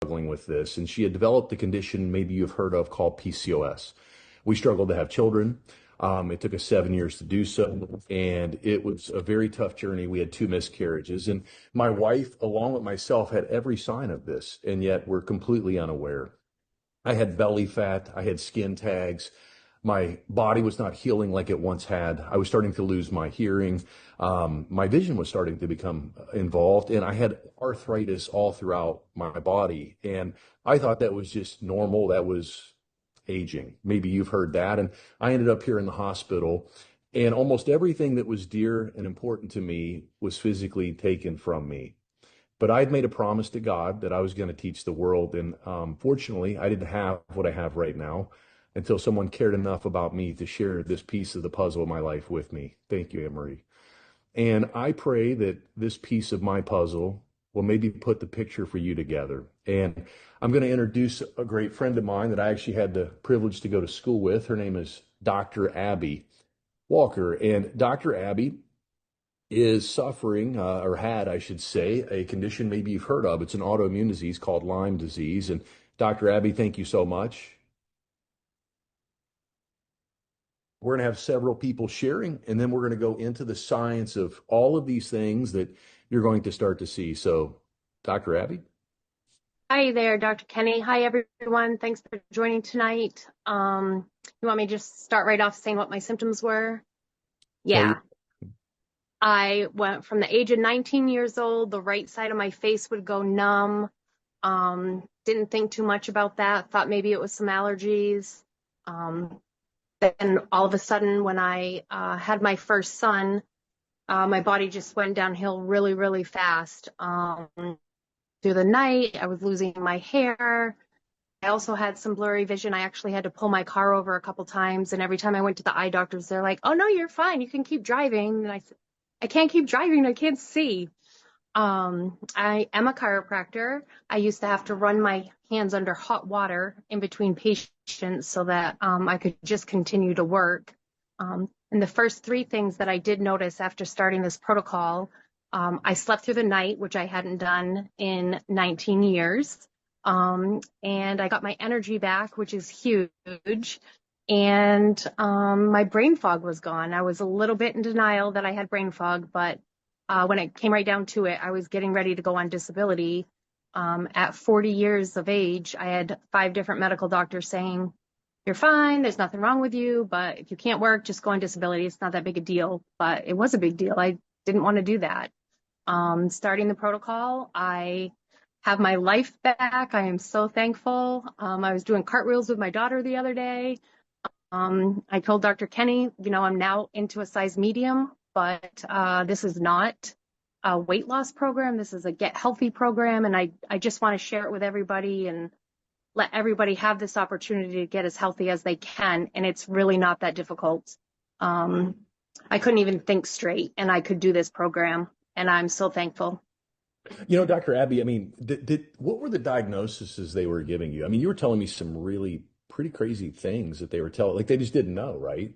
struggling with this, and she had developed a condition maybe you've heard of called PCOS. We struggled to have children. It took us 7 years to do so, and it was a very tough journey. We had two miscarriages, and my wife, along with myself, had every sign of this, and yet we're completely unaware. I had belly fat, I had skin tags. My body was not healing like it once had. I was starting to lose my hearing. My vision was starting to become involved, and I had arthritis all throughout my body. And I thought that was just normal. That was aging. Maybe you've heard that. And I ended up here in the hospital, and almost everything that was dear and important to me was physically taken from me. But I had made a promise to God that I was going to teach the world. And fortunately, I didn't have what I have right now until someone cared enough about me to share this piece of the puzzle of my life with me. Thank you, Anne Marie. And I pray that this piece of my puzzle will maybe put the picture for you together. And I'm going to introduce a great friend of mine that I actually had the privilege to go to school with. Her name is Dr. Abby Walker. And Dr. Abby is suffering, or had, I should say, a condition maybe you've heard of. It's an autoimmune disease called Lyme disease. And Dr. Abby, thank you so much. We're going to have several people sharing, and then we're going to go into the science of all of these things that you're going to start to see. So, Dr. Abby? Hi there, Dr. Kenny. Hi, everyone. Thanks for joining tonight. You want me to just start right off saying what my symptoms were? Tell Yeah. I went from the age of 19 years old, the right side of my face would go numb. Didn't think too much about that. Thought maybe it was some allergies. Then all of a sudden, when I had my first son, my body just went downhill really, really fast. Through the night, I was losing my hair. I also had some blurry vision. I actually had to pull my car over a couple times, and every time I went to the eye doctors, they're like, "Oh no, you're fine. You can keep driving." And I said, "I can't keep driving. I can't see." I am a chiropractor. I used to have to run my hands under hot water in between patients so that I could just continue to work. And the first three things that I did notice after starting this protocol, I slept through the night, which I hadn't done in 19 years. And I got my energy back, which is huge. And my brain fog was gone. I was a little bit in denial that I had brain fog, but when it came right down to it, I was getting ready to go on disability. At 40 years of age, I had 5 different medical doctors saying, "You're fine, there's nothing wrong with you, but if you can't work, just go on disability. It's not that big a deal." But it was a big deal. I didn't want to do that. Starting the protocol, I have my life back. I am so thankful. I was doing cartwheels with my daughter the other day. I told Dr. Kenny, I'm now into a size medium, but this is not a weight loss program. This is a get healthy program. And I just want to share it with everybody and let everybody have this opportunity to get as healthy as they can. And it's really not that difficult. I couldn't even think straight, and I could do this program. And I'm so thankful. Dr. Abby, I mean, what were the diagnoses they were giving you? I mean, you were telling me some really pretty crazy things that they were telling, like they just didn't know, right?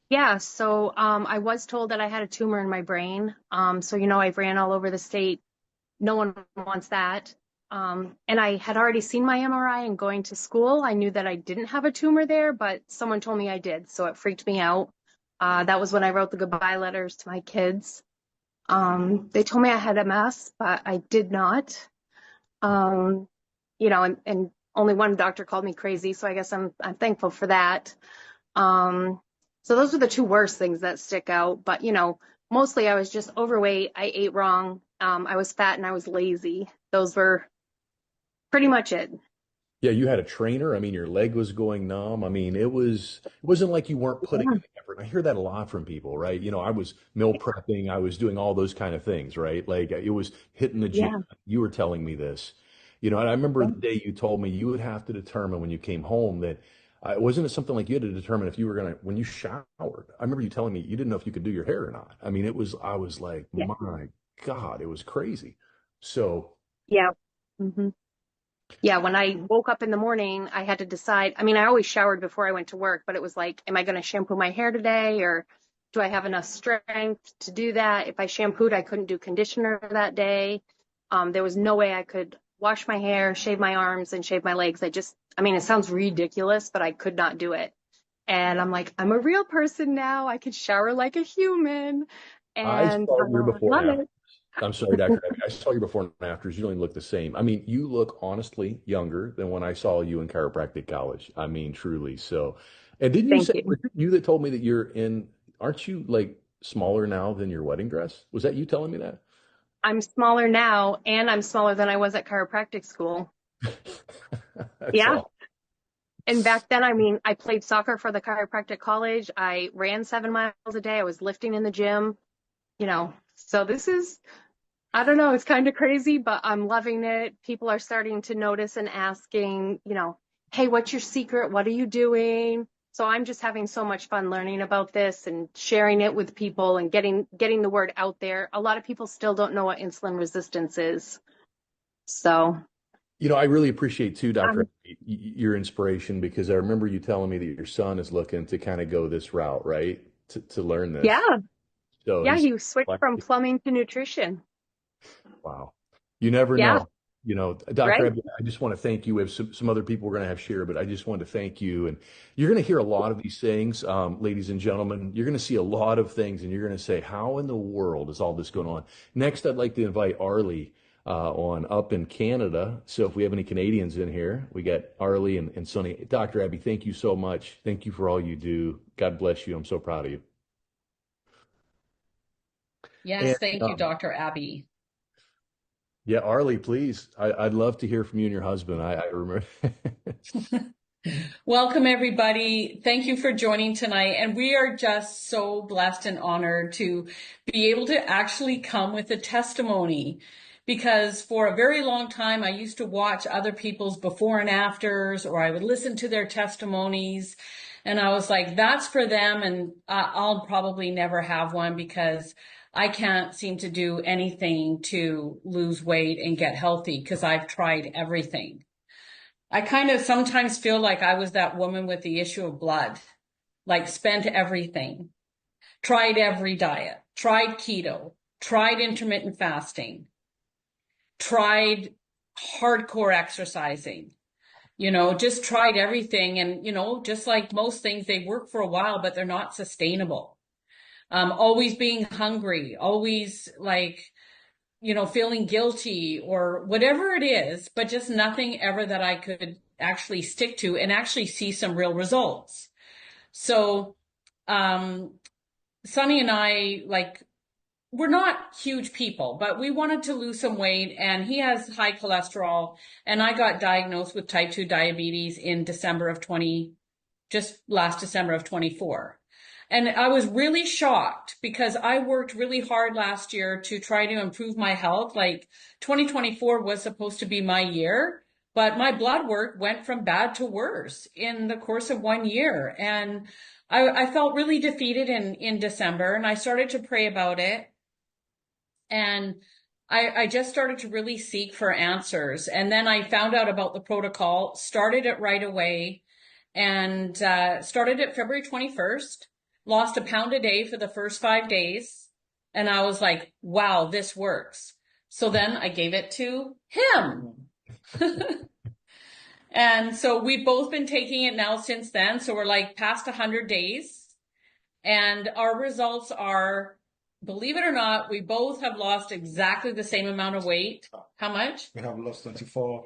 Yeah, so I was told that I had a tumor in my brain. So, I ran all over the state. No one wants that. And I had already seen my MRI and going to school. I knew that I didn't have a tumor there, but someone told me I did. So it freaked me out. That was when I wrote the goodbye letters to my kids. They told me I had MS, but I did not. And only one doctor called me crazy. So I guess I'm thankful for that. So those are the two worst things that stick out. But, mostly I was just overweight. I ate wrong. I was fat and I was lazy. Those were pretty much it. Yeah, you had a trainer. I mean, your leg was going numb. I mean, it wasn't like you weren't putting in Yeah. the effort. I hear that a lot from people, right? I was meal prepping, I was doing all those kind of things, right? Like it was hitting the gym. Yeah. You were telling me this. And I remember the day you told me you would have to determine when you came home that wasn't it something like you had to determine if you were gonna when you showered. I remember you telling me you didn't know if you could do your hair or not. I mean, I was like, Yeah. my God, it was crazy. So, Yeah. hmm Yeah. When I woke up in the morning, I had to decide. I mean, I always showered before I went to work, but it was like, am I going to shampoo my hair today, or do I have enough strength to do that? If I shampooed, I couldn't do conditioner that day. There was no way I could wash my hair, shave my arms, and shave my legs. I mean, it sounds ridiculous, but I could not do it. And I'm like, I'm a real person now. I could shower like a human. I And saw your I before love and after. it. I'm sorry, Dr. Abby. I saw your before and afters. You don't even look the same. I mean, you look honestly younger than when I saw you in chiropractic college. I mean, truly. So, and didn't you Thank say, was you. it you that told me that aren't you like smaller now than your wedding dress? Was that you telling me that? I'm smaller now, and I'm smaller than I was at chiropractic school. That's Yeah. all. And back then, I mean, I played soccer for the chiropractic college. I ran 7 miles a day. I was lifting in the gym, So I don't know, it's kind of crazy, but I'm loving it. People are starting to notice and asking, hey, what's your secret? What are you doing? So I'm just having so much fun learning about this and sharing it with people and getting the word out there. A lot of people still don't know what insulin resistance is. So, I really appreciate too, Dr. um, Abby, your inspiration because I remember you telling me that your son is looking to kind of go this route, right? To learn this. yeah, So yeah, he's he switched like, from plumbing to nutrition. wow. You never Yeah, know. Dr. right. Abby, I just want to thank you. We have some other people we're going to have share, but I just wanted to thank you. And you're going to hear a lot of these things, ladies and gentlemen. You're going to see a lot of things, and you're going to say, how in the world is all this going on? Next, I'd like to invite Arlie on up in Canada. So if we have any Canadians in here, we got Arlie and Sonny. Dr. Abby, thank you so much. Thank you for all you do. God bless you. I'm so proud of you. And Yes, thank you, Dr. Abby. yeah, Arlie, please. I'd love to hear from you and your husband. I remember. Welcome, everybody. Thank you for joining tonight. And we are just so blessed and honored to be able to actually come with a testimony. Because for a very long time, I used to watch other people's before and afters, or I would listen to their testimonies. And I was like, that's for them. And I'll probably never have one because I can't seem to do anything to lose weight and get healthy because I've tried everything. I kind of sometimes feel like I was that woman with the issue of blood, like spent everything, tried every diet, tried keto, tried intermittent fasting, tried hardcore exercising, just tried everything. And, just like most things, they work for a while, but they're not sustainable. Always being hungry, always like, feeling guilty or whatever it is, but just nothing ever that I could actually stick to and actually see some real results. So, Sonny and I, like, we're not huge people, but we wanted to lose some weight, and he has high cholesterol, and I got diagnosed with type 2 diabetes in just last December of 24. And I was really shocked because I worked really hard last year to try to improve my health. Like 2024 was supposed to be my year, but my blood work went from bad to worse in the course of 1 year. And I felt really defeated in December, and I started to pray about it. And I just started to really seek for answers. And then I found out about the protocol, started it right away, and started it February 21st, lost a pound a day for the first 5 days. And I was like, wow, this works. So then I gave it to him. And so we've both been taking it now since then. So we're like past 100 days. And our results are, believe it or not, we both have lost exactly the same amount of weight. How much? We have lost 24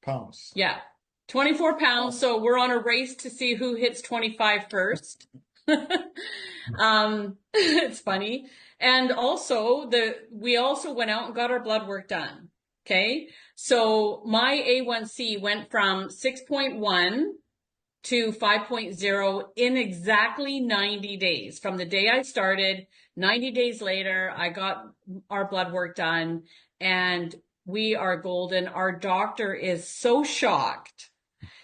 pounds. Yeah, 24 pounds. So we're on a race to see who hits 25 first. It's funny. And also we also went out and got our blood work done. Okay. So my A1C went from 6.1 to 5.0 in exactly 90 days. From the day I started, 90 days later, I got our blood work done, and we are golden. Our doctor is so shocked.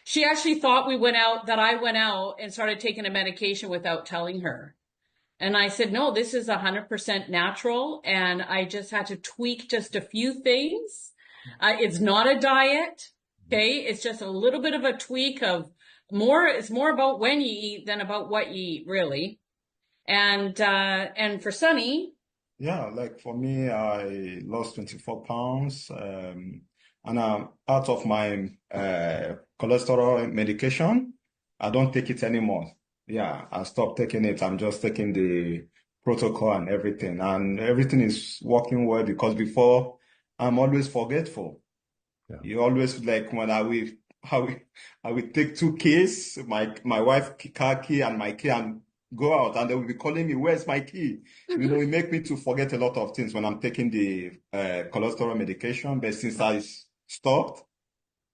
She actually thought that I went out and started taking a medication without telling her. And I said, no, this is 100% natural. And I just had to tweak just a few things. It's not a diet. Okay. It's just a little bit of a tweak it's more about when you eat than about what you eat, really. And for Sonny. Yeah, like for me, I lost 24 pounds. And out of my cholesterol medication, I don't take it anymore. Yeah, I stopped taking it. I'm just taking the protocol and everything is working well because before I'm always forgetful. Yeah. You always like when I will take two keys, my wife car key and my key and go out and they will be calling me, where's my key? You know, it make me to forget a lot of things when I'm taking the cholesterol medication. But since I stopped,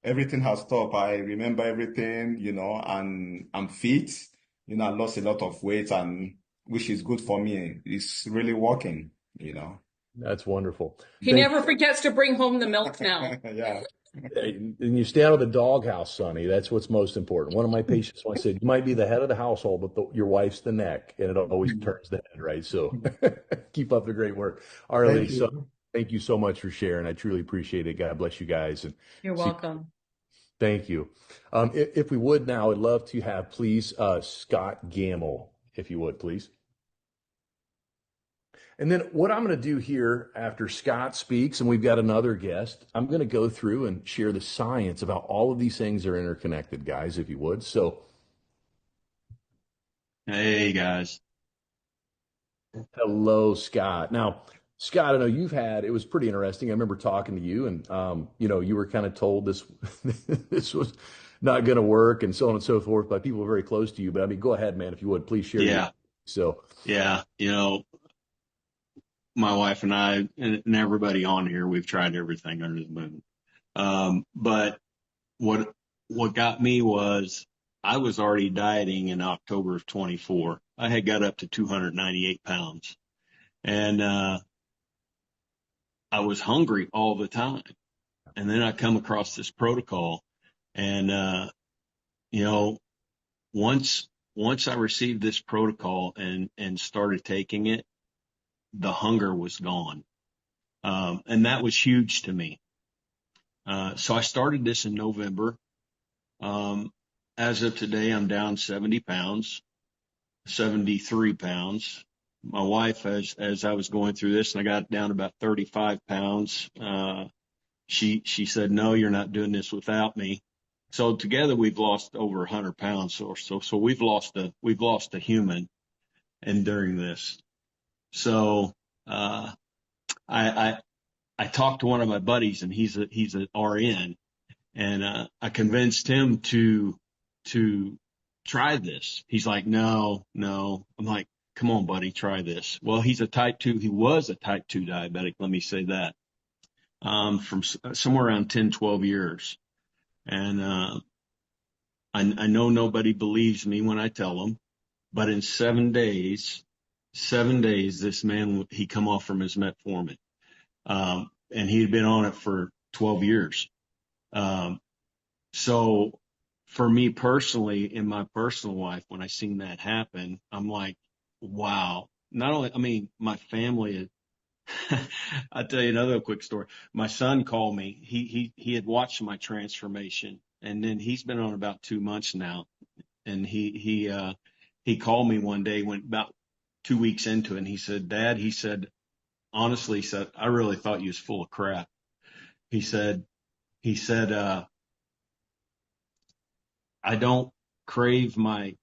everything has stopped. I remember everything, you know, and I'm fit. You know, I lost a lot of weight and which is good for me. It's really working, you know. That's wonderful. He never forgets to bring home the milk now. Yeah. And you stay out of the doghouse, Sonny. That's what's most important. One of my patients once said, "You might be the head of the household, but your wife's the neck, and it always turns the head, right?" So keep up the great work, Arlie. Thank So you. thank you so much for sharing. I truly appreciate it. God bless you guys, and You're see. welcome. Thank you. If we would now, I'd love to have, please, Scott Gamble, if you would, please. And then what I'm going to do here after Scott speaks, and we've got another guest, I'm going to go through and share the science about all of these things are interconnected, guys, if you would. So, Hey guys. hello, Scott. Now, Scott, I know it was pretty interesting. I remember talking to you and, you were kind of told this, this was not going to work and so on and so forth by people very close to you. But I mean, go ahead, man, if you would, please share your, Yeah. so. Yeah. My wife and I and everybody on here, we've tried everything under the moon. But what got me was I was already dieting in October of 24. I had got up to 298 pounds and, I was hungry all the time. And then I come across this protocol and, you know, once, once I received this protocol and started taking it, the hunger was gone. And that was huge to me. So I started this in November. As of today, I'm down 70 pounds, 73 pounds. My wife, as I was going through this and I got down about 35 pounds, she said, no, you're not doing this without me. So together we've lost over 100 pounds or so. So we've lost a human enduring this. So, I talked to one of my buddies and he's an RN and, I convinced him to try this. He's like, no. I'm like, come on, buddy, try this. Well, he was a type 2 diabetic. Let me say that, from somewhere around 10, 12 years. And, I know nobody believes me when I tell them, but in 7 days, this man, he come off from his metformin. And he had been on it for 12 years. So for me personally, in my personal life, when I seen that happen, I'm like, wow. Not only, I mean, my family, I'll tell you another quick story. My son called me. He had watched my transformation and then he's been on about 2 months now. And he called me one day when about 2 weeks into it and he said, Dad, he said, honestly, he said, I really thought you was full of crap. He said, I don't crave my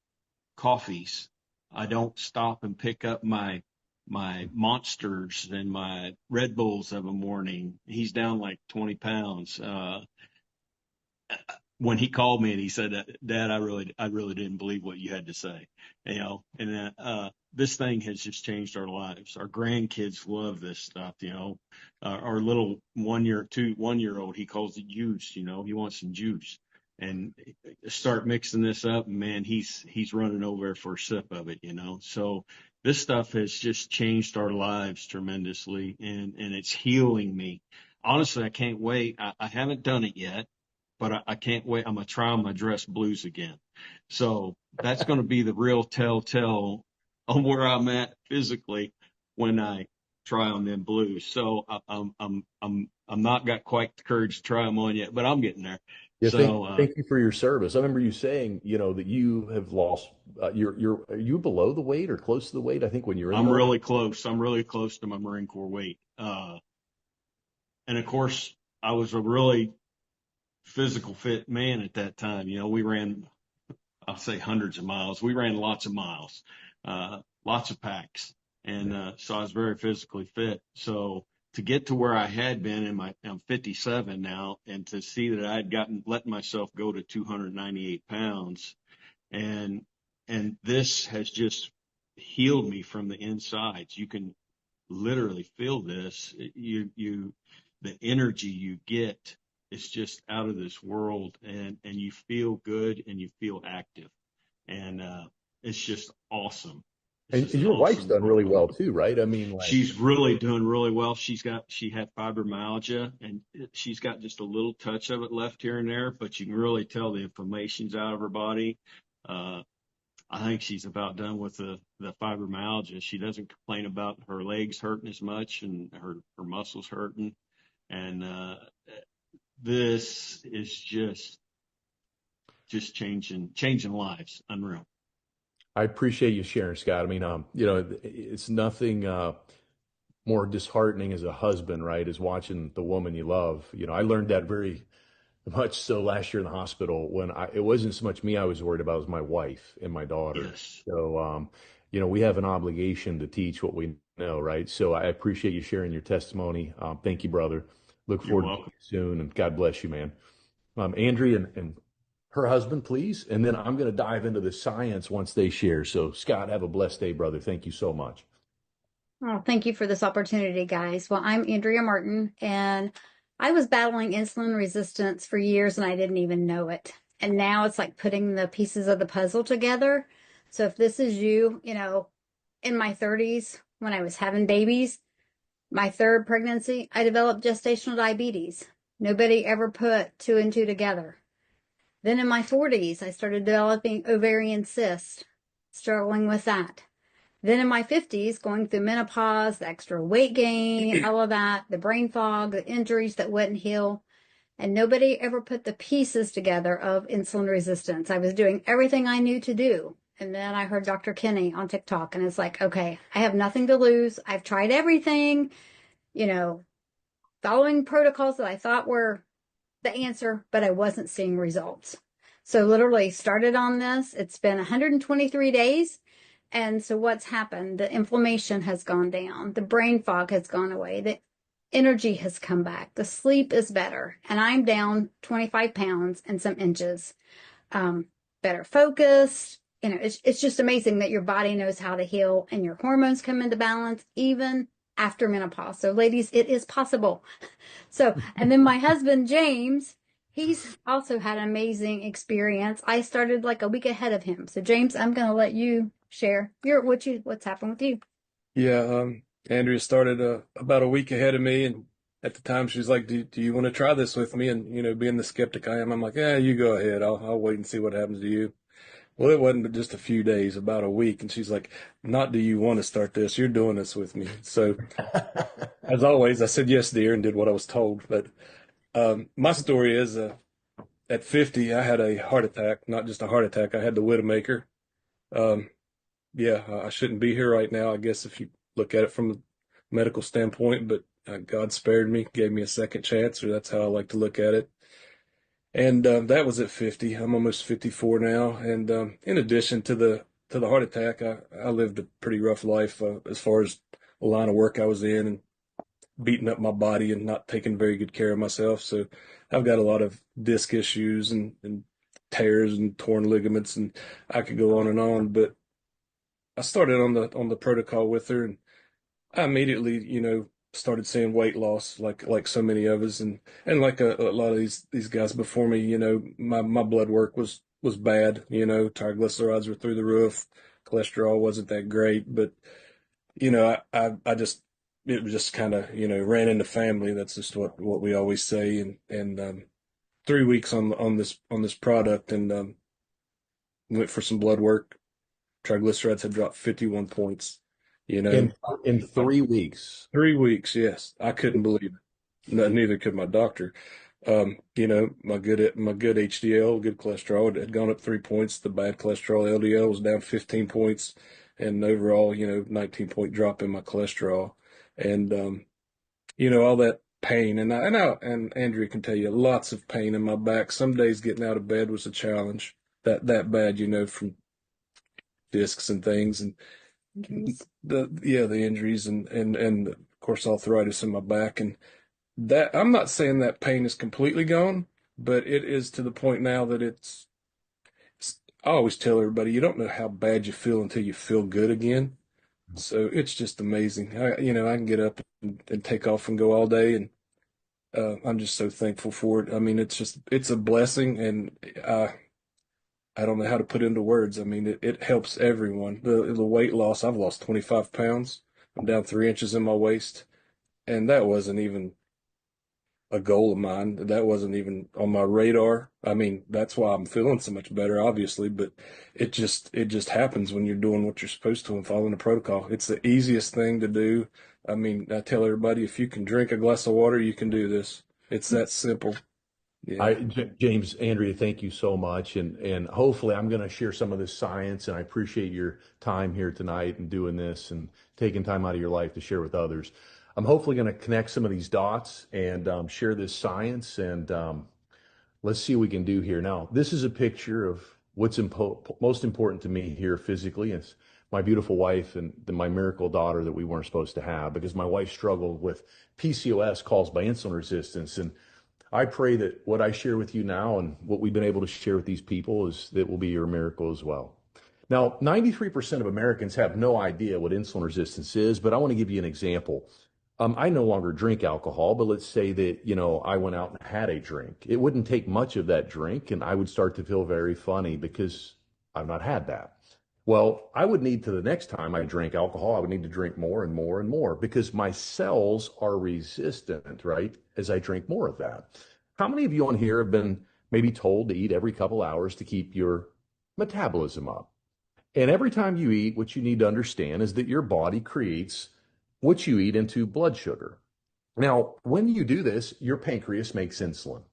coffees. I don't stop and pick up my monsters and my Red Bulls of a morning. He's down like 20 pounds. When he called me and he said, Dad, I really didn't believe what you had to say, and this thing has just changed our lives. Our grandkids love this stuff, our little 1-year old, he calls it juice, he wants some juice and start mixing this up. And man, he's running over for a sip of it, so this stuff has just changed our lives tremendously and it's healing me. Honestly, I can't wait. I haven't done it yet. But I can't wait. I'm going to try on my dress blues again. So that's going to be the real telltale on where I'm at physically when I try on them blues. So I'm not got quite the courage to try them on yet, but I'm getting there. Yeah, So, thank you for your service. I remember you saying, that you have lost, are you below the weight or close to the weight? I think when you're in I'm the, really close. I'm really close to my Marine Corps weight. And of course, I was a really physical fit man at that time. You know, we ran, I'll say hundreds of miles. We ran lots of miles, lots of packs. And, so I was very physically fit. So to get to where I had been I'm 57 now, and to see that I had let myself go to 298 pounds, and, this has just healed me from the insides. You can literally feel this. The energy you get is just out of this world, and you feel good and you feel active, and it's just awesome. It's And just an your wife's awesome done really feeling. well too, right? I mean, like, She's really doing really well. She had fibromyalgia, and she's got just a little touch of it left here and there, but you can really tell the inflammation's out of her body. Uh, I think she's about done with the fibromyalgia. She doesn't complain about her legs hurting as much and her muscles hurting. And this is just changing lives. Unreal. I appreciate you sharing, Scott. I mean, it's nothing more disheartening as a husband, right? Is watching the woman you love. I learned that very much so last year in the hospital when it wasn't so much me I was worried about, it was my wife and my daughter. Yes, So, we have an obligation to teach what we know, right? So I appreciate you sharing your testimony. Thank you, brother. Look you're forward to welcome. seeing you soon, and God bless you, man. Andrea and her husband, please. And then I'm going to dive into the science once they share. So, Scott, have a blessed day, brother. Thank you so much. Oh, thank you for this opportunity, guys. Well, I'm Andrea Martin, and I was battling insulin resistance for years and I didn't even know it. And now it's like putting the pieces of the puzzle together. So if this is you, in my 30s, when I was having babies, my third pregnancy, I developed gestational diabetes. Nobody ever put two and two together. Then in my 40s, I started developing ovarian cysts, struggling with that. Then in my 50s, going through menopause, the extra weight gain, all of that, the brain fog, the injuries that wouldn't heal. And nobody ever put the pieces together of insulin resistance. I was doing everything I knew to do. And then I heard Dr. Kinney on TikTok, and it's like, okay, I have nothing to lose. I've tried everything, following protocols that I thought were the answer, but I wasn't seeing results. So literally started on this. It's been 123 days. And so what's happened? The inflammation has gone down. The brain fog has gone away. The energy has come back. The sleep is better. And I'm down 25 pounds and some inches. Better focused. It's just amazing that your body knows how to heal and your hormones come into balance even after menopause. So ladies, it is possible. So, and then my husband, James, he's also had an amazing experience. I started like a week ahead of him. So James, I'm going to let you share what's happened with you. Yeah, Andrea started about a week ahead of me, and at the time she was like, "Do you want to try this with me?" And being the skeptic I am, I'm like, "Yeah, you go ahead. I'll wait and see what happens to you." Well, it wasn't but just a few days, about a week, and she's like, "Not do you want to start this? You're doing this with me." So, as always, I said yes, dear, and did what I was told. But my story is, at 50, I had a heart attack. Not just a heart attack, I had the Widowmaker. Um, yeah, I shouldn't be here right now, I guess, if you look at it from a medical standpoint, but God spared me, gave me a second chance, or that's how I like to look at it. And that was at 50. I'm almost 54 now. And in addition to the heart attack, I lived a pretty rough life as far as the line of work I was in, and beating up my body and not taking very good care of myself. So I've got a lot of disc issues and tears and torn ligaments, and I could go on and on. But I started on the protocol with her, and I immediately, started seeing weight loss like so many of us, and like a lot of these guys before me. My blood work was bad. Triglycerides were through the roof, cholesterol wasn't that great, but I just, it was just kind of ran in the family. That's just what we always say. And 3 weeks on this product, and went for some blood work. Triglycerides had dropped 51 points. In 3 weeks. 3 weeks, yes. I couldn't believe it. No, neither could my doctor. My good HDL, good cholesterol had gone up 3 points. The bad cholesterol LDL was down 15 points, and overall, 19-point drop in my cholesterol. And all pain, and Andrea can tell you lots of pain in my back. Some days getting out of bed was a challenge. That bad, from discs and things, and the injuries and of course arthritis in my back, and that I'm not saying that pain is completely gone, but it is to the point now that I always tell everybody, you don't know how bad you feel until you feel good again. So it's just amazing. I can get up and take off and go all day, and I'm just so thankful for it. I mean, it's a blessing, and I don't know how to put into words. I mean, it helps everyone. The weight loss, I've lost 25 pounds. I'm down 3 inches in my waist, and that wasn't even a goal of mine. That wasn't even on my radar. I mean, that's why I'm feeling so much better, obviously, but it just happens when you're doing what you're supposed to and following the protocol. It's the easiest thing to do. I mean, I tell everybody, if you can drink a glass of water, you can do this. It's that simple. Yeah. James, Andrea, thank you so much. And hopefully I'm going to share some of this science, and I appreciate your time here tonight and doing this and taking time out of your life to share with others. I'm hopefully going to connect some of these dots and share this science, and let's see what we can do here. Now, this is a picture of what's most important to me here physically. It's my beautiful wife and my miracle daughter that we weren't supposed to have, because my wife struggled with PCOS caused by insulin resistance. And I pray that what I share with you now and what we've been able to share with these people is that will be your miracle as well. Now, 93% of Americans have no idea what insulin resistance is, but I want to give you an example. I no longer drink alcohol, but let's say that, I went out and had a drink. It wouldn't take much of that drink, and I would start to feel very funny because I've not had that. Well, I would need, to the next time I drank alcohol, I would need to drink more and more and more because my cells are resistant, right? As I drink more of that. How many of you on here have been maybe told to eat every couple hours to keep your metabolism up? And every time you eat, what you need to understand is that your body creates what you eat into blood sugar. Now, when you do this, your pancreas makes insulin.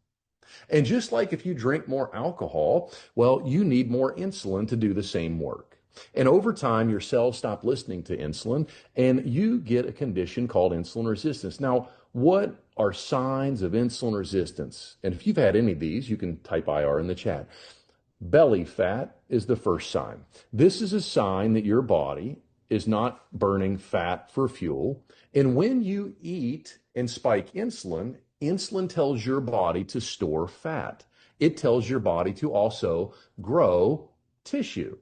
And just like if you drink more alcohol, well, you need more insulin to do the same work. And over time, your cells stop listening to insulin, and you get a condition called insulin resistance. Now, what are signs of insulin resistance? And if you've had any of these, you can type IR in the chat. Belly fat is the first sign. This is a sign that your body is not burning fat for fuel. And when you eat and spike insulin, insulin tells your body to store fat. It tells your body to also grow tissue.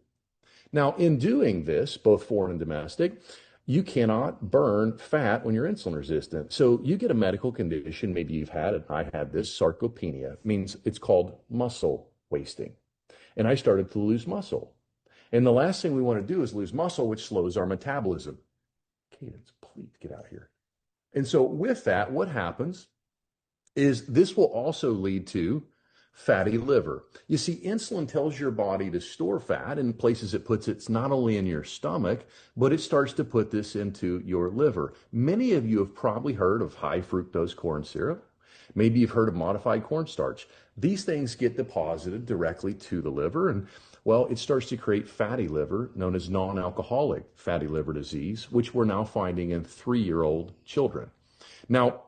Now, in doing this, both foreign and domestic, you cannot burn fat when you're insulin resistant. So you get a medical condition, maybe you've had it, I had this, sarcopenia. It means it's called muscle wasting. And I started to lose muscle. And the last thing we want to do is lose muscle, which slows our metabolism. Cadence, please get out here. And so with that, what happens is this will also lead to fatty liver. You see, insulin tells your body to store fat, and places it puts it's not only in your stomach, but it starts to put this into your liver. Many of you have probably heard of high fructose corn syrup. Maybe you've heard of modified cornstarch. These things get deposited directly to the liver, and well, it starts to create fatty liver, known as non-alcoholic fatty liver disease, which we're now finding in 3-year-old children. Now,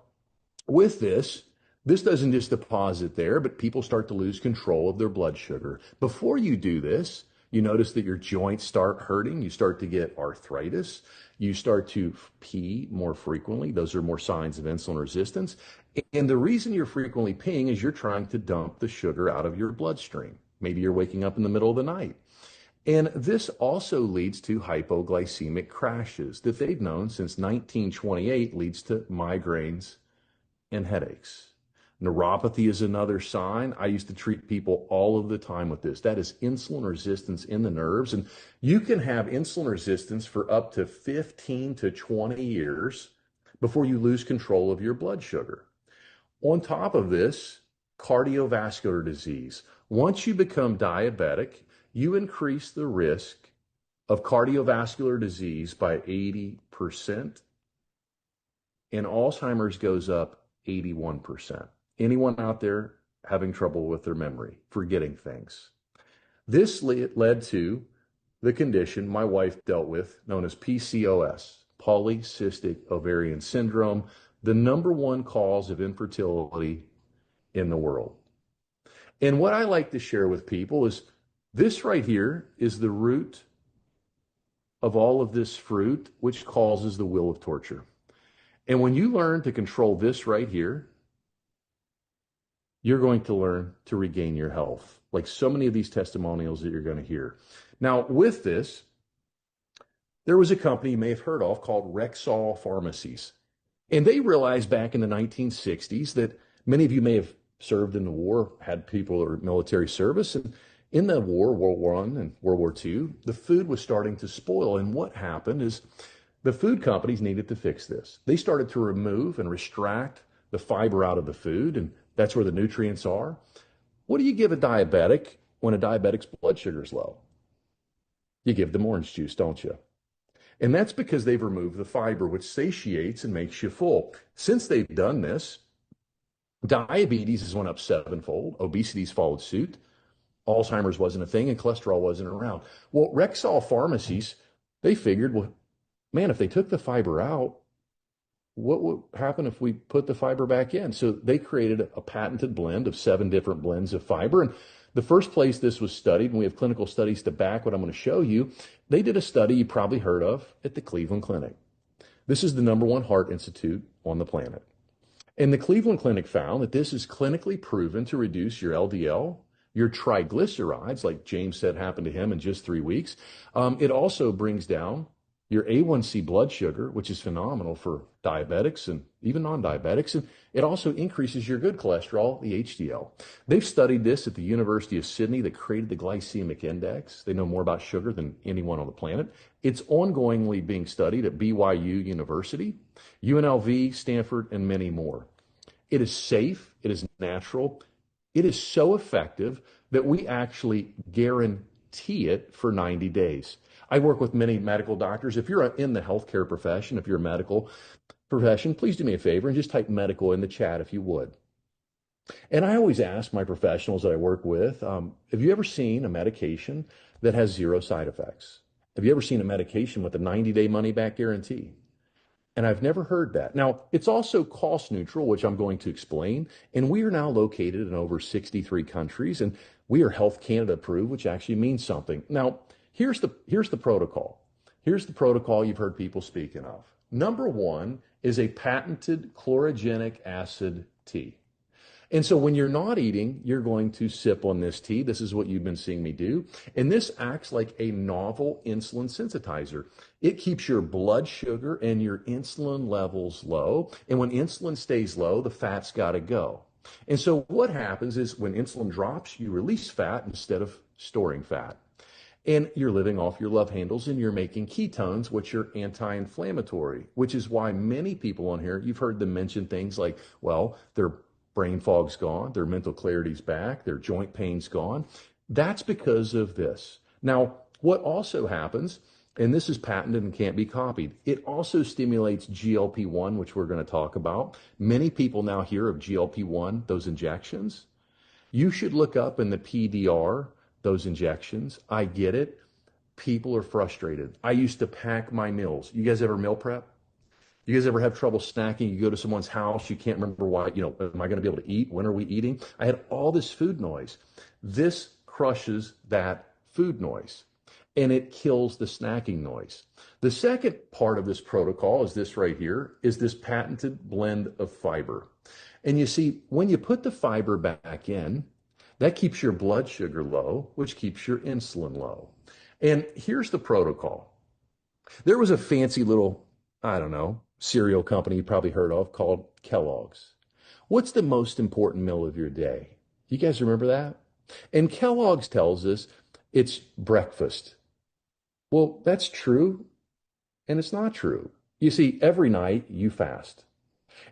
with this doesn't just deposit there, but people start to lose control of their blood sugar. Before you do this, you notice that your joints start hurting. You start to get arthritis. You start to pee more frequently. Those are more signs of insulin resistance. And the reason you're frequently peeing is you're trying to dump the sugar out of your bloodstream. Maybe you're waking up in the middle of the night. And this also leads to hypoglycemic crashes that they've known since 1928 leads to migraines and headaches. Neuropathy is another sign. I used to treat people all of the time with this. That is insulin resistance in the nerves. And you can have insulin resistance for up to 15 to 20 years before you lose control of your blood sugar. On top of this, cardiovascular disease. Once you become diabetic, you increase the risk of cardiovascular disease by 80%, and Alzheimer's goes up 81%. Anyone out there having trouble with their memory, forgetting things? This led to the condition my wife dealt with, known as PCOS, polycystic ovarian syndrome, the number one cause of infertility in the world. And what I like to share with people is this right here is the root of all of this fruit, which causes the will of torture. And when you learn to control this right here, you're going to learn to regain your health, like so many of these testimonials that you're going to hear. Now, with this, there was a company you may have heard of called Rexall Pharmacies. And they realized back in the 1960s that many of you may have served in the war, had people or military service. And in the war, World War I and World War II, the food was starting to spoil. And what happened is the food companies needed to fix this. They started to remove and extract the fiber out of the food, and that's where the nutrients are. What do you give a diabetic when a diabetic's blood sugar is low? You give them orange juice, don't you? And that's because they've removed the fiber, which satiates and makes you full. Since they've done this, diabetes has went up sevenfold, obesity's followed suit, Alzheimer's wasn't a thing, and cholesterol wasn't around. Well, Rexall Pharmacies, they figured, well, man, if they took the fiber out, what would happen if we put the fiber back in? So they created a patented blend of 7 different blends of fiber. And the first place this was studied, and we have clinical studies to back what I'm going to show you, they did a study you probably heard of at the Cleveland Clinic. This is the #1 heart institute on the planet. And the Cleveland Clinic found that this is clinically proven to reduce your LDL, your triglycerides, like James said happened to him in just 3 weeks. It also brings down your A1C blood sugar, which is phenomenal for diabetics and even non-diabetics. And it also increases your good cholesterol, the HDL. They've studied this at the University of Sydney that created the glycemic index. They know more about sugar than anyone on the planet. It's ongoingly being studied at BYU University, UNLV, Stanford, and many more. It is safe. It is natural. It is so effective that we actually guarantee it for 90 days. I work with many medical doctors. If you're in the healthcare profession, if you're a medical profession, please do me a favor and just type medical in the chat if you would. And I always ask my professionals that I work with, have you ever seen a medication that has 0 side effects? Have you ever seen a medication with a 90-day money-back guarantee? And I've never heard that. Now, it's also cost neutral, which I'm going to explain. And we are now located in over 63 countries, and we are Health Canada approved, which actually means something. Now, here's the protocol. Here's the protocol you've heard people speaking of. #1 is a patented chlorogenic acid tea. And so when you're not eating, you're going to sip on this tea. This is what you've been seeing me do. And this acts like a novel insulin sensitizer. It keeps your blood sugar and your insulin levels low. And when insulin stays low, the fat's got to go. And so what happens is when insulin drops, you release fat instead of storing fat. And you're living off your love handles and you're making ketones, which are anti-inflammatory, which is why many people on here, you've heard them mention things like, well, their brain fog's gone, their mental clarity's back, their joint pain's gone. That's because of this. Now, what also happens, and this is patented and can't be copied, it also stimulates GLP-1, which we're going to talk about. Many people now hear of GLP-1, those injections. You should look up in the PDR, those injections. I get it. People are frustrated. I used to pack my meals. You guys ever meal prep? You guys ever have trouble snacking? You go to someone's house, you can't remember why, am I going to be able to eat? When are we eating? I had all this food noise. This crushes that food noise and it kills the snacking noise. The second part of this protocol is this right here, is this patented blend of fiber. And you see, when you put the fiber back in, that keeps your blood sugar low, which keeps your insulin low. And here's the protocol. There was a fancy little, cereal company you probably heard of called Kellogg's. What's the most important meal of your day? You guys remember that? And Kellogg's tells us it's breakfast. Well, that's true, and it's not true. You see, every night you fast.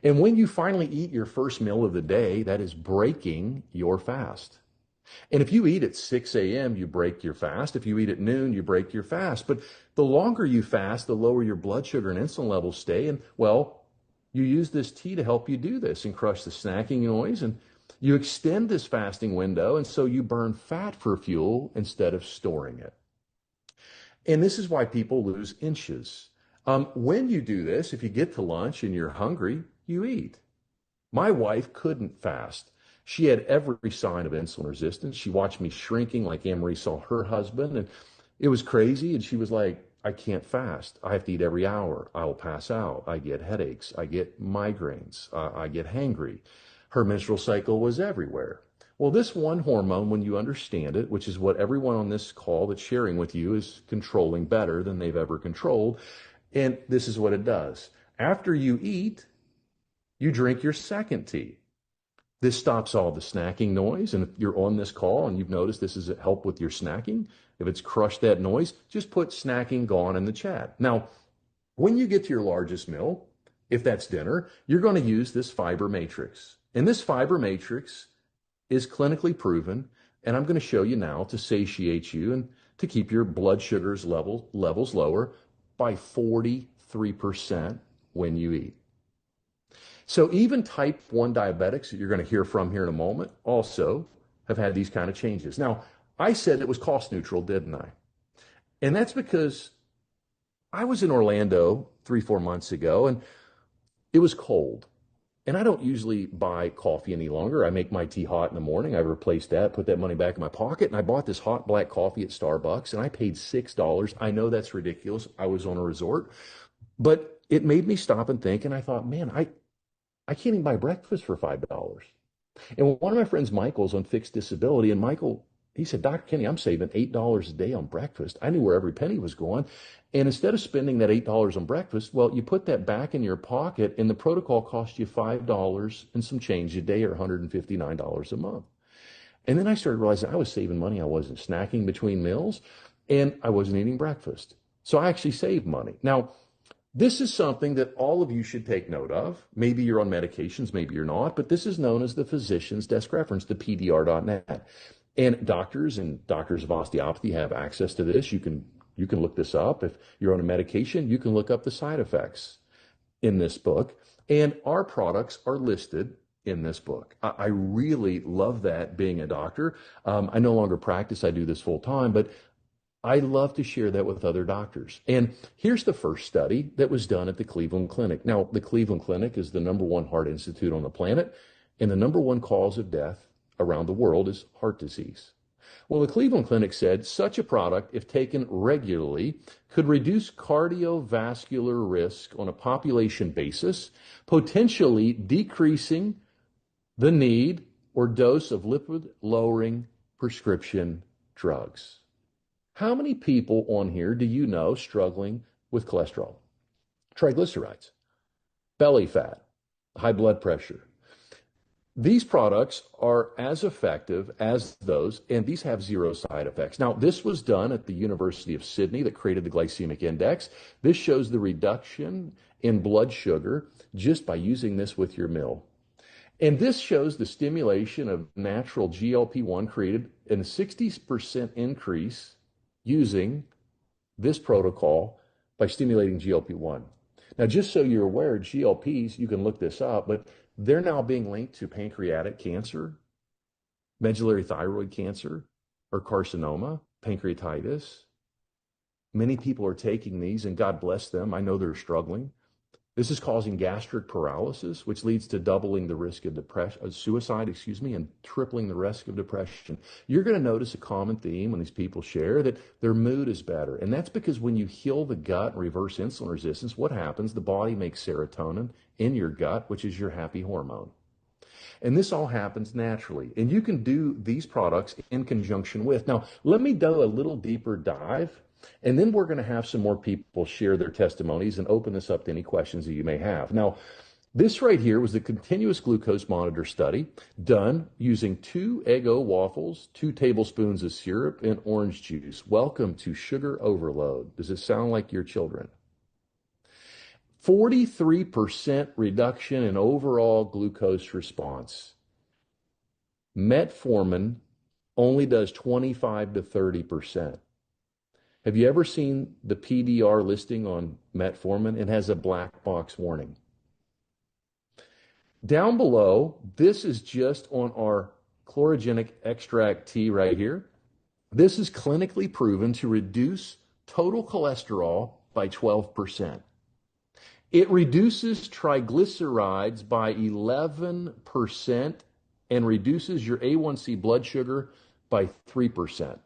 And when you finally eat your first meal of the day, that is breaking your fast. And if you eat at 6 a.m., you break your fast. If you eat at noon, you break your fast. But the longer you fast, the lower your blood sugar and insulin levels stay. And, well, you use this tea to help you do this and crush the snacking noise. And you extend this fasting window, and so you burn fat for fuel instead of storing it. And this is why people lose inches. When you do this, if you get to lunch and you're hungry, you eat. My wife couldn't fast. She had every sign of insulin resistance. She watched me shrinking like Anne-Marie saw her husband, and it was crazy. And she was like, I can't fast. I have to eat every hour. I will pass out. I get headaches. I get migraines. I get hangry. Her menstrual cycle was everywhere. Well, this one hormone, when you understand it, which is what everyone on this call that's sharing with you is controlling better than they've ever controlled, and this is what it does. After you eat, you drink your second tea. This stops all the snacking noise. And if you're on this call and you've noticed this is a help with your snacking, if it's crushed that noise, just put snacking gone in the chat. Now, when you get to your largest meal, if that's dinner, you're going to use this fiber matrix. And this fiber matrix is clinically proven. And I'm going to show you now to satiate you and to keep your blood sugars levels lower by 43% when you eat. So even type 1 diabetics that you're going to hear from here in a moment also have had these kind of changes. Now, I said it was cost neutral, didn't I? And that's because I was in Orlando 3-4 months ago and it was cold. And I don't usually buy coffee any longer. I make my tea hot in the morning. I replaced that, put that money back in my pocket, and I bought this hot black coffee at Starbucks and I paid $6. I know that's ridiculous. I was on a resort, but it made me stop and think. And I thought, man, I can't even buy breakfast for $5. And one of my friends, Michael's on fixed disability, and Michael, he said, Dr. Kenny, I'm saving $8 a day on breakfast. I knew where every penny was going. And instead of spending that $8 on breakfast, well, you put that back in your pocket, and the protocol cost you $5 and some change a day, or $159 a month. And then I started realizing I was saving money. I wasn't snacking between meals, and I wasn't eating breakfast. So I actually saved money. Now, this is something that all of you should take note of. Maybe you're on medications, maybe you're not, but this is known as the physician's desk reference, the PDR.net. And doctors of osteopathy have access to this. You can look this up. If you're on a medication, you can look up the side effects in this book. And our products are listed in this book. I really love that being a doctor. I no longer practice. I do this full time, but I love to share that with other doctors. And here's the first study that was done at the Cleveland Clinic. Now, the Cleveland Clinic is the #1 heart institute on the planet, and the #1 cause of death around the world is heart disease. Well, the Cleveland Clinic said such a product, if taken regularly, could reduce cardiovascular risk on a population basis, potentially decreasing the need or dose of lipid-lowering prescription drugs. How many people on here do you know struggling with cholesterol, triglycerides, belly fat, high blood pressure? These products are as effective as those, and these have zero side effects. Now, this was done at the University of Sydney that created the glycemic index. This shows the reduction in blood sugar just by using this with your meal. And this shows the stimulation of natural GLP-1 created in a 60% increase using this protocol by stimulating GLP-1. Now, just so you're aware, GLPs, you can look this up, but they're now being linked to pancreatic cancer, medullary thyroid cancer, or carcinoma, pancreatitis. Many people are taking these, and God bless them. I know they're struggling. This is causing gastric paralysis, which leads to doubling the risk of suicide, and tripling the risk of depression. You're going to notice a common theme when these people share that their mood is better. And that's because when you heal the gut and reverse insulin resistance, what happens? The body makes serotonin in your gut, which is your happy hormone. And this all happens naturally. And you can do these products in conjunction with. Now, let me do a little deeper dive. And then we're going to have some more people share their testimonies and open this up to any questions that you may have. Now, this right here was the continuous glucose monitor study done using 2 Eggo waffles, 2 tablespoons of syrup, and orange juice. Welcome to sugar overload. Does it sound like your children? 43% reduction in overall glucose response. Metformin only does 25 to 30%. Have you ever seen the PDR listing on metformin? It has a black box warning. Down below, this is just on our chlorogenic extract tea right here. This is clinically proven to reduce total cholesterol by 12%. It reduces triglycerides by 11% and reduces your A1C blood sugar by 3%.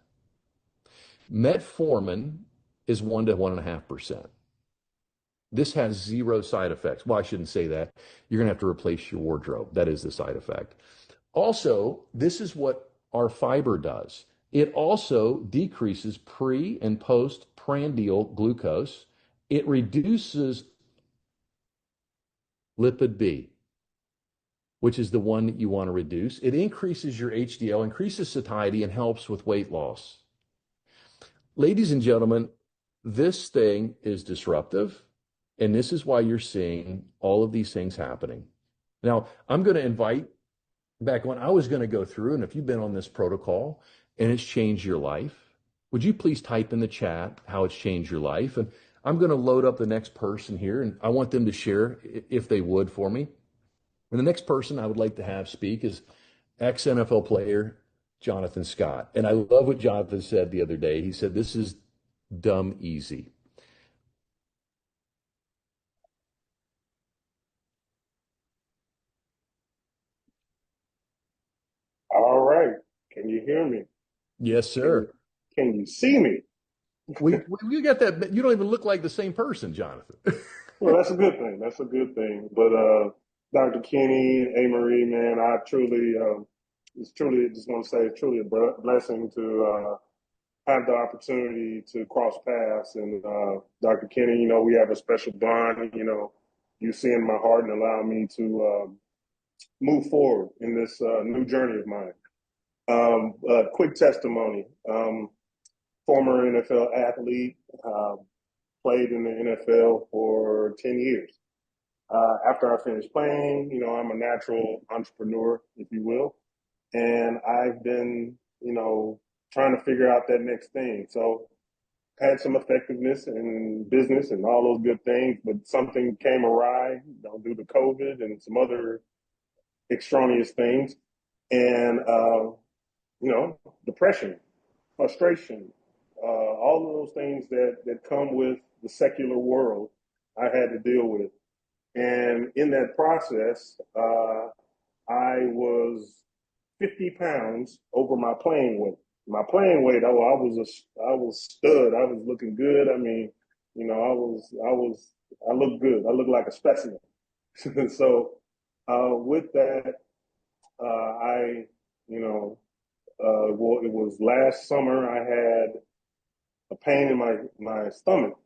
Metformin is 1 to 1.5%. This has zero side effects. Well, I shouldn't say that. You're going to have to replace your wardrobe. That is the side effect. Also, this is what our fiber does. It also decreases pre and postprandial glucose. It reduces lipid B, which is the one that you want to reduce. It increases your HDL, increases satiety, and helps with weight loss. Ladies and gentlemen, this thing is disruptive, and this is why you're seeing all of these things happening. Now, I'm going to invite back when I was going to go through, and if you've been on this protocol and it's changed your life, would you please type in the chat how it's changed your life? And I'm going to load up the next person here, and I want them to share if they would for me. And the next person I would like to have speak is ex-NFL player Jonathan Scott. And I love what Jonathan said the other day. He said, "This is dumb easy." All right. Can you hear me? Yes, sir. Can you see me? We got that. You don't even look like the same person, Jonathan. Well, that's a good thing. That's a good thing. But Dr. Kenny, A. Marie, man, I truly, it's truly, just want to say, it's truly a blessing to have the opportunity to cross paths. And Dr. Kenny, you know, we have a special bond. You know, you see in my heart and allow me to move forward in this new journey of mine. Quick testimony. Former NFL athlete, played in the NFL for 10 years. After I finished playing, you know, I'm a natural entrepreneur, if you will. And I've been, you know, trying to figure out that next thing. So had some effectiveness in business and all those good things, but something came awry, you know, due to COVID and some other extraneous things. And, you know, depression, frustration, all of those things that come with the secular world, I had to deal with. And in that process, I was 50 pounds over my playing weight. My playing weight, oh, I was stud. I was looking good. I mean, you know, I looked good. I looked like a specimen. So, with that, you know, well, it was last summer. I had a pain in my stomach.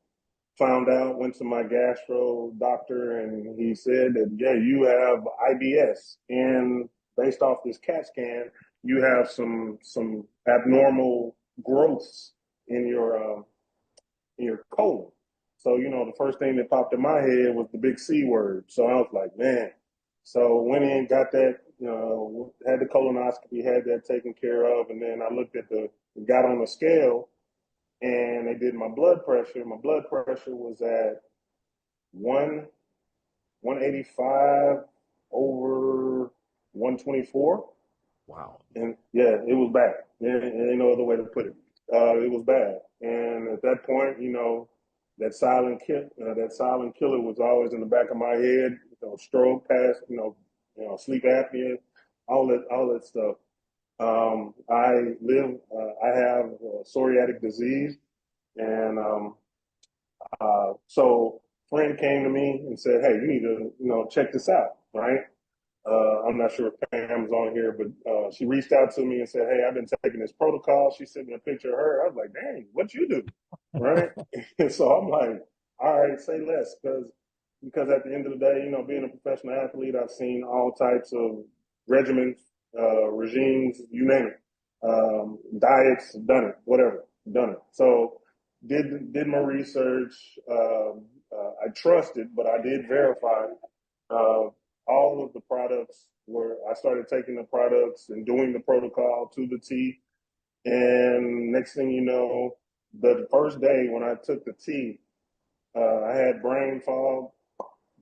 Found out, went to my gastro doctor, and he said that, yeah, you have IBS, and based off this CAT scan, you have some abnormal growths in your colon. So, you know, the first thing that popped in my head was the big C word. So I was like, man. So went in, got that, you know, had the colonoscopy, had that taken care of, and then I got on the scale, and they did my blood pressure. My blood pressure was at 185 over 124. Wow. And yeah, it was bad. There ain't no other way to put it. It was bad. And at that point, you know, that silent killer was always in the back of my head. You know, stroke, past, sleep apnea, all that stuff. I have psoriatic disease, and so a friend came to me and said, "Hey, you need to, you know, check this out, right?" I'm not sure if Pam's on here, but she reached out to me and said, "Hey, I've been taking this protocol." She sent me a picture of her. I was like, "Dang, what you do?" Right? And so I'm like, "All right, say less," because at the end of the day, you know, being a professional athlete, I've seen all types of regimens, regimes, you name it, diets, done it, whatever, done it. So did my research. I trusted, but I did verify. All of the products I started taking the products and doing the protocol to the T. And next thing you know, the first day when I took the T, I had brain fog,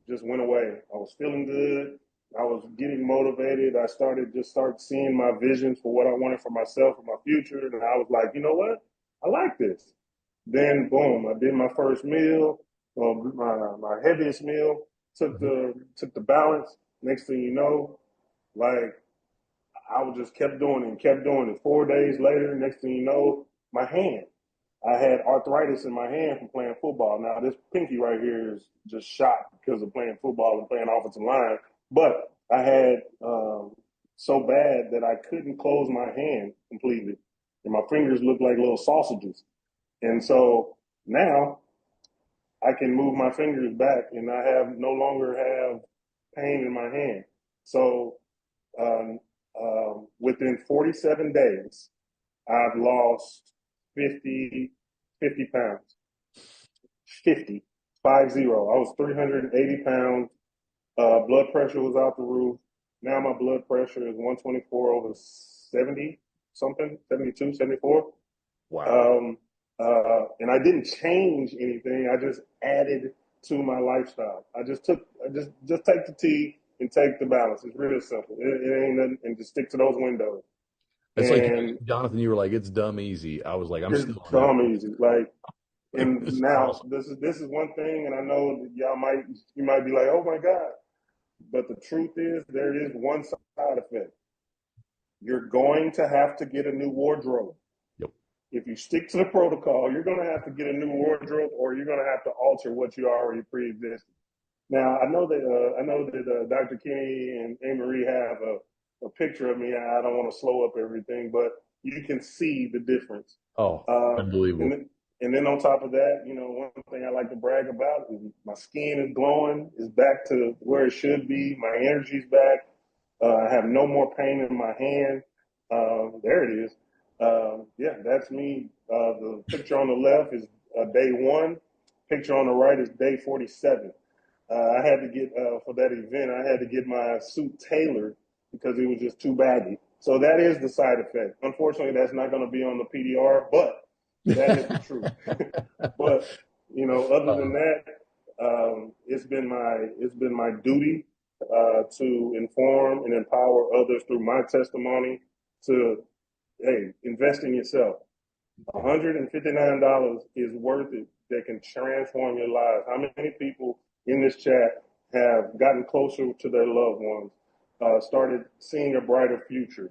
just went away. I was feeling good. I was getting motivated. I start seeing my visions for what I wanted for myself and my future. And I was like, you know what? I like this. Then boom, I did my first meal. my heaviest meal, Mhm. took the balance. Next thing you know, like I was just kept doing it and kept doing it. 4 days later, next thing you know, my hand. I had arthritis in my hand from playing football. Now this pinky right here is just shot because of playing football and playing offensive line. But I had so bad that I couldn't close my hand completely, and my fingers looked like little sausages. And so now I can move my fingers back, and I have no longer have pain in my hand. So um, within 47 days, I've lost 50, 50 pounds. 50, 50. I was 380 pounds. Blood pressure was out the roof. Now my blood pressure is 124 over 70 something, 72, 74. Wow. And I didn't change anything. I just added to my lifestyle. I just take the tea and take the balance. It's really simple. It ain't nothing, and just stick to those windows. It's like, And Jonathan, you were like, it's dumb easy. I was like, I'm it's still on that. dumb easy. Like, Like, and this is now awesome. this is one thing, and I know that you might be like, oh my God. But the truth is there is one side effect. You're going to have to get a new wardrobe. Yep. If you stick to the protocol, you're going to have to get a new wardrobe, or you're going to have to alter what you already pre-existed. Now, I know that Dr. Kenny and Anne Marie have a picture of me. I don't want to slow up everything, but you can see the difference. Oh, Uh, and unbelievable. then, and then on top of that, one thing I like to brag about is my skin is glowing. It's back to where it should be. My energy's back. I have no more pain in my hand. There it is. Yeah, that's me. The picture on the left is day one. Picture on the right is day 47. I had to get for that event. I had to get my suit tailored because it was just too baggy. So that is the side effect. Unfortunately, that's not going to be on the PDR, but that is the truth. But other than Uh, that, it's been my duty to inform and empower others through my testimony to invest in yourself. $159 is worth it. That can transform your lives. How many people in this chat have gotten closer to their loved ones, started seeing a brighter future,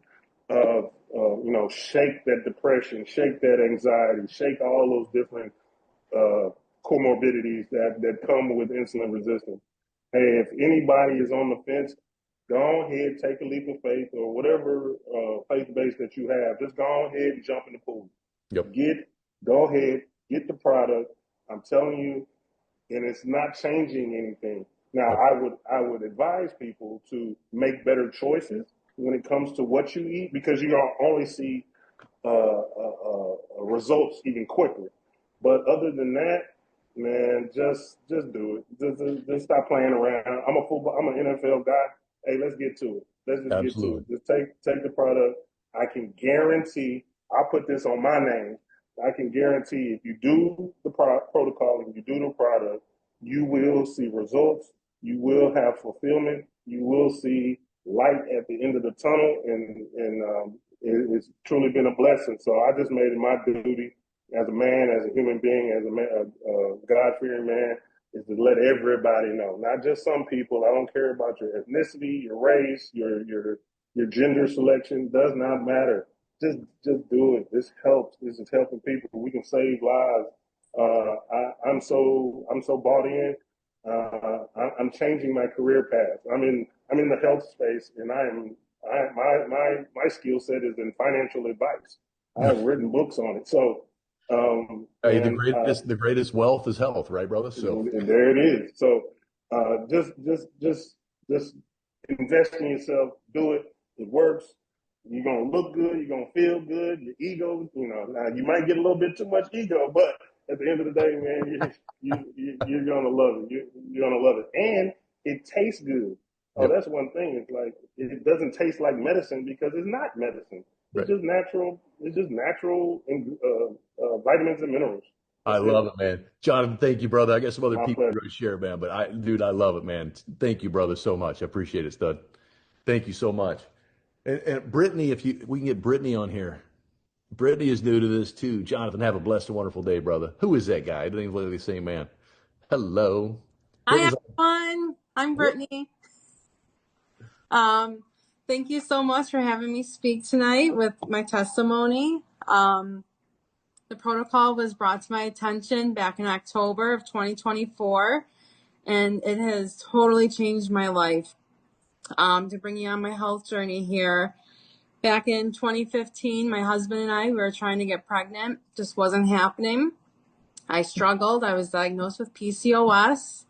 shake that depression, shake that anxiety, shake all those different uh, comorbidities that come with insulin resistance. Hey, if anybody is on the fence, go ahead, take a leap of faith or whatever faith base that you have. Just go ahead and jump in the pool. yep. Get, go ahead, get the product. I'm telling you, and it's not changing anything. Now, Yep. I would advise people to make better choices when it comes to what you eat because you're gonna only see results even quicker. But other than that, man, just do it. Just stop playing around. I'm an NFL guy. Hey, let's get to it. Let's just get to Absolutely. it. Just take the product. I can guarantee. I'll put this on my name. I can guarantee if you do the protocol and you do the product, you will see results. You will have fulfillment. You will see light at the end of the tunnel, and it's truly been a blessing. So I just made it my duty as a man, as a human being, as a God-fearing man, is to let everybody know, not just some people. I don't care about your ethnicity, your race, your gender selection. Does not matter. Just do it. This helps. This is helping people. We can save lives. I'm so bought in. I'm changing my career path. I'm in the health space, and my skill set is in financial advice. I have written books on it. So, Hey, the man, greatest wealth is health, right, brother? So and there it is. So, just invest in yourself. Do it. It works. You're gonna look good. You're gonna feel good. Your ego, now you might get a little bit too much ego, but at the end of the day, man, you're gonna love it. You're gonna love it, and it tastes good. Oh, yep. that's one thing. It's like it doesn't taste like medicine because it's not medicine. It's Right. just natural. It's just natural vitamins and minerals. I That's it. love it, man. Jonathan, thank you, brother. I got some other My people pleasure. to go share, man, but dude, I love it, man. Thank you, brother, so much. I appreciate it, stud. Thank you so much. And Brittany, if we can get Brittany on here. Brittany is new to this too. Jonathan, have a blessed and wonderful day, brother. Who is that guy? I don't even look like the same man. Hello. What Hi, was everyone. I'm what? Brittany. Thank you so much for having me speak tonight with my testimony. The protocol was brought to my attention back in October of 2024, and it has totally changed my life. To bring you on my health journey here, back in 2015, my husband and I, we were trying to get pregnant, just wasn't happening. I struggled. I was diagnosed with PCOS.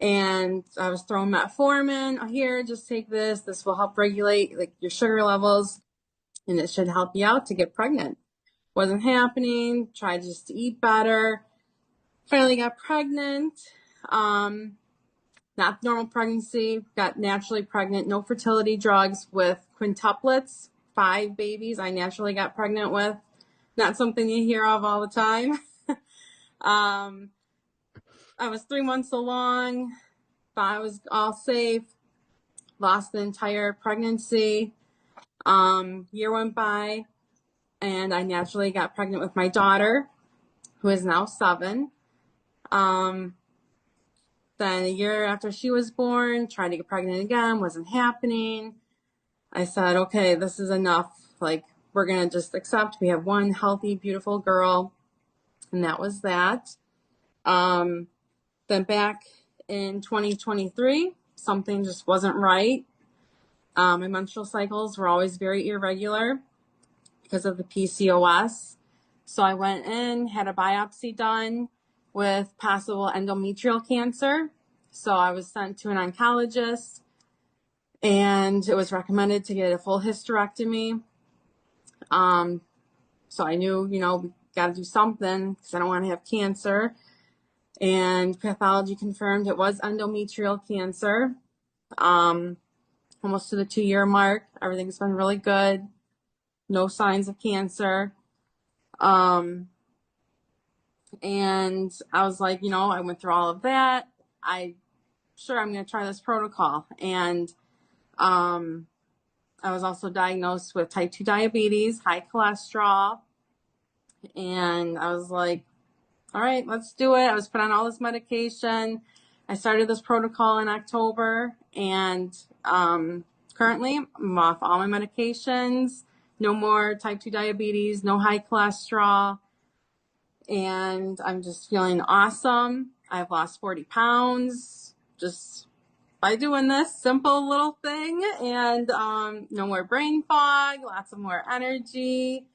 And I was throwing metformin. Oh, here, just take this. This will help regulate like your sugar levels, and it should help you out to get pregnant. Wasn't happening. Tried just to eat better. Finally got pregnant. Not normal pregnancy. Got naturally pregnant. No fertility drugs with quintuplets. 5 babies I naturally got pregnant with. Not something you hear of all the time. I was 3 months along. Thought I was all safe. Lost the entire pregnancy. Year went by, and I naturally got pregnant with my daughter, who is now 7. Then a year after she was born, tried to get pregnant again, wasn't happening. I said, okay, this is enough. Like, we're going to just accept we have one healthy, beautiful girl. And that was that. Then back in 2023, something just wasn't right. My menstrual cycles were always very irregular because of the PCOS. So I went in, had a biopsy done with possible endometrial cancer. So I was sent to an oncologist, and it was recommended to get a full hysterectomy. So I knew, we got to do something because I don't want to have cancer. And pathology confirmed it was endometrial cancer. Almost to the 2-year mark. Everything's been really good. No signs of cancer. And I was like, I went through all of that. I'm going to try this protocol. And I was also diagnosed with type 2 diabetes, high cholesterol. And I was like, all right, let's do it. I was put on all this medication. I started this protocol in October, and currently I'm off all my medications, no more type 2 diabetes, no high cholesterol, and I'm just feeling awesome. I've lost 40 pounds just by doing this simple little thing, and no more brain fog, lots of more energy.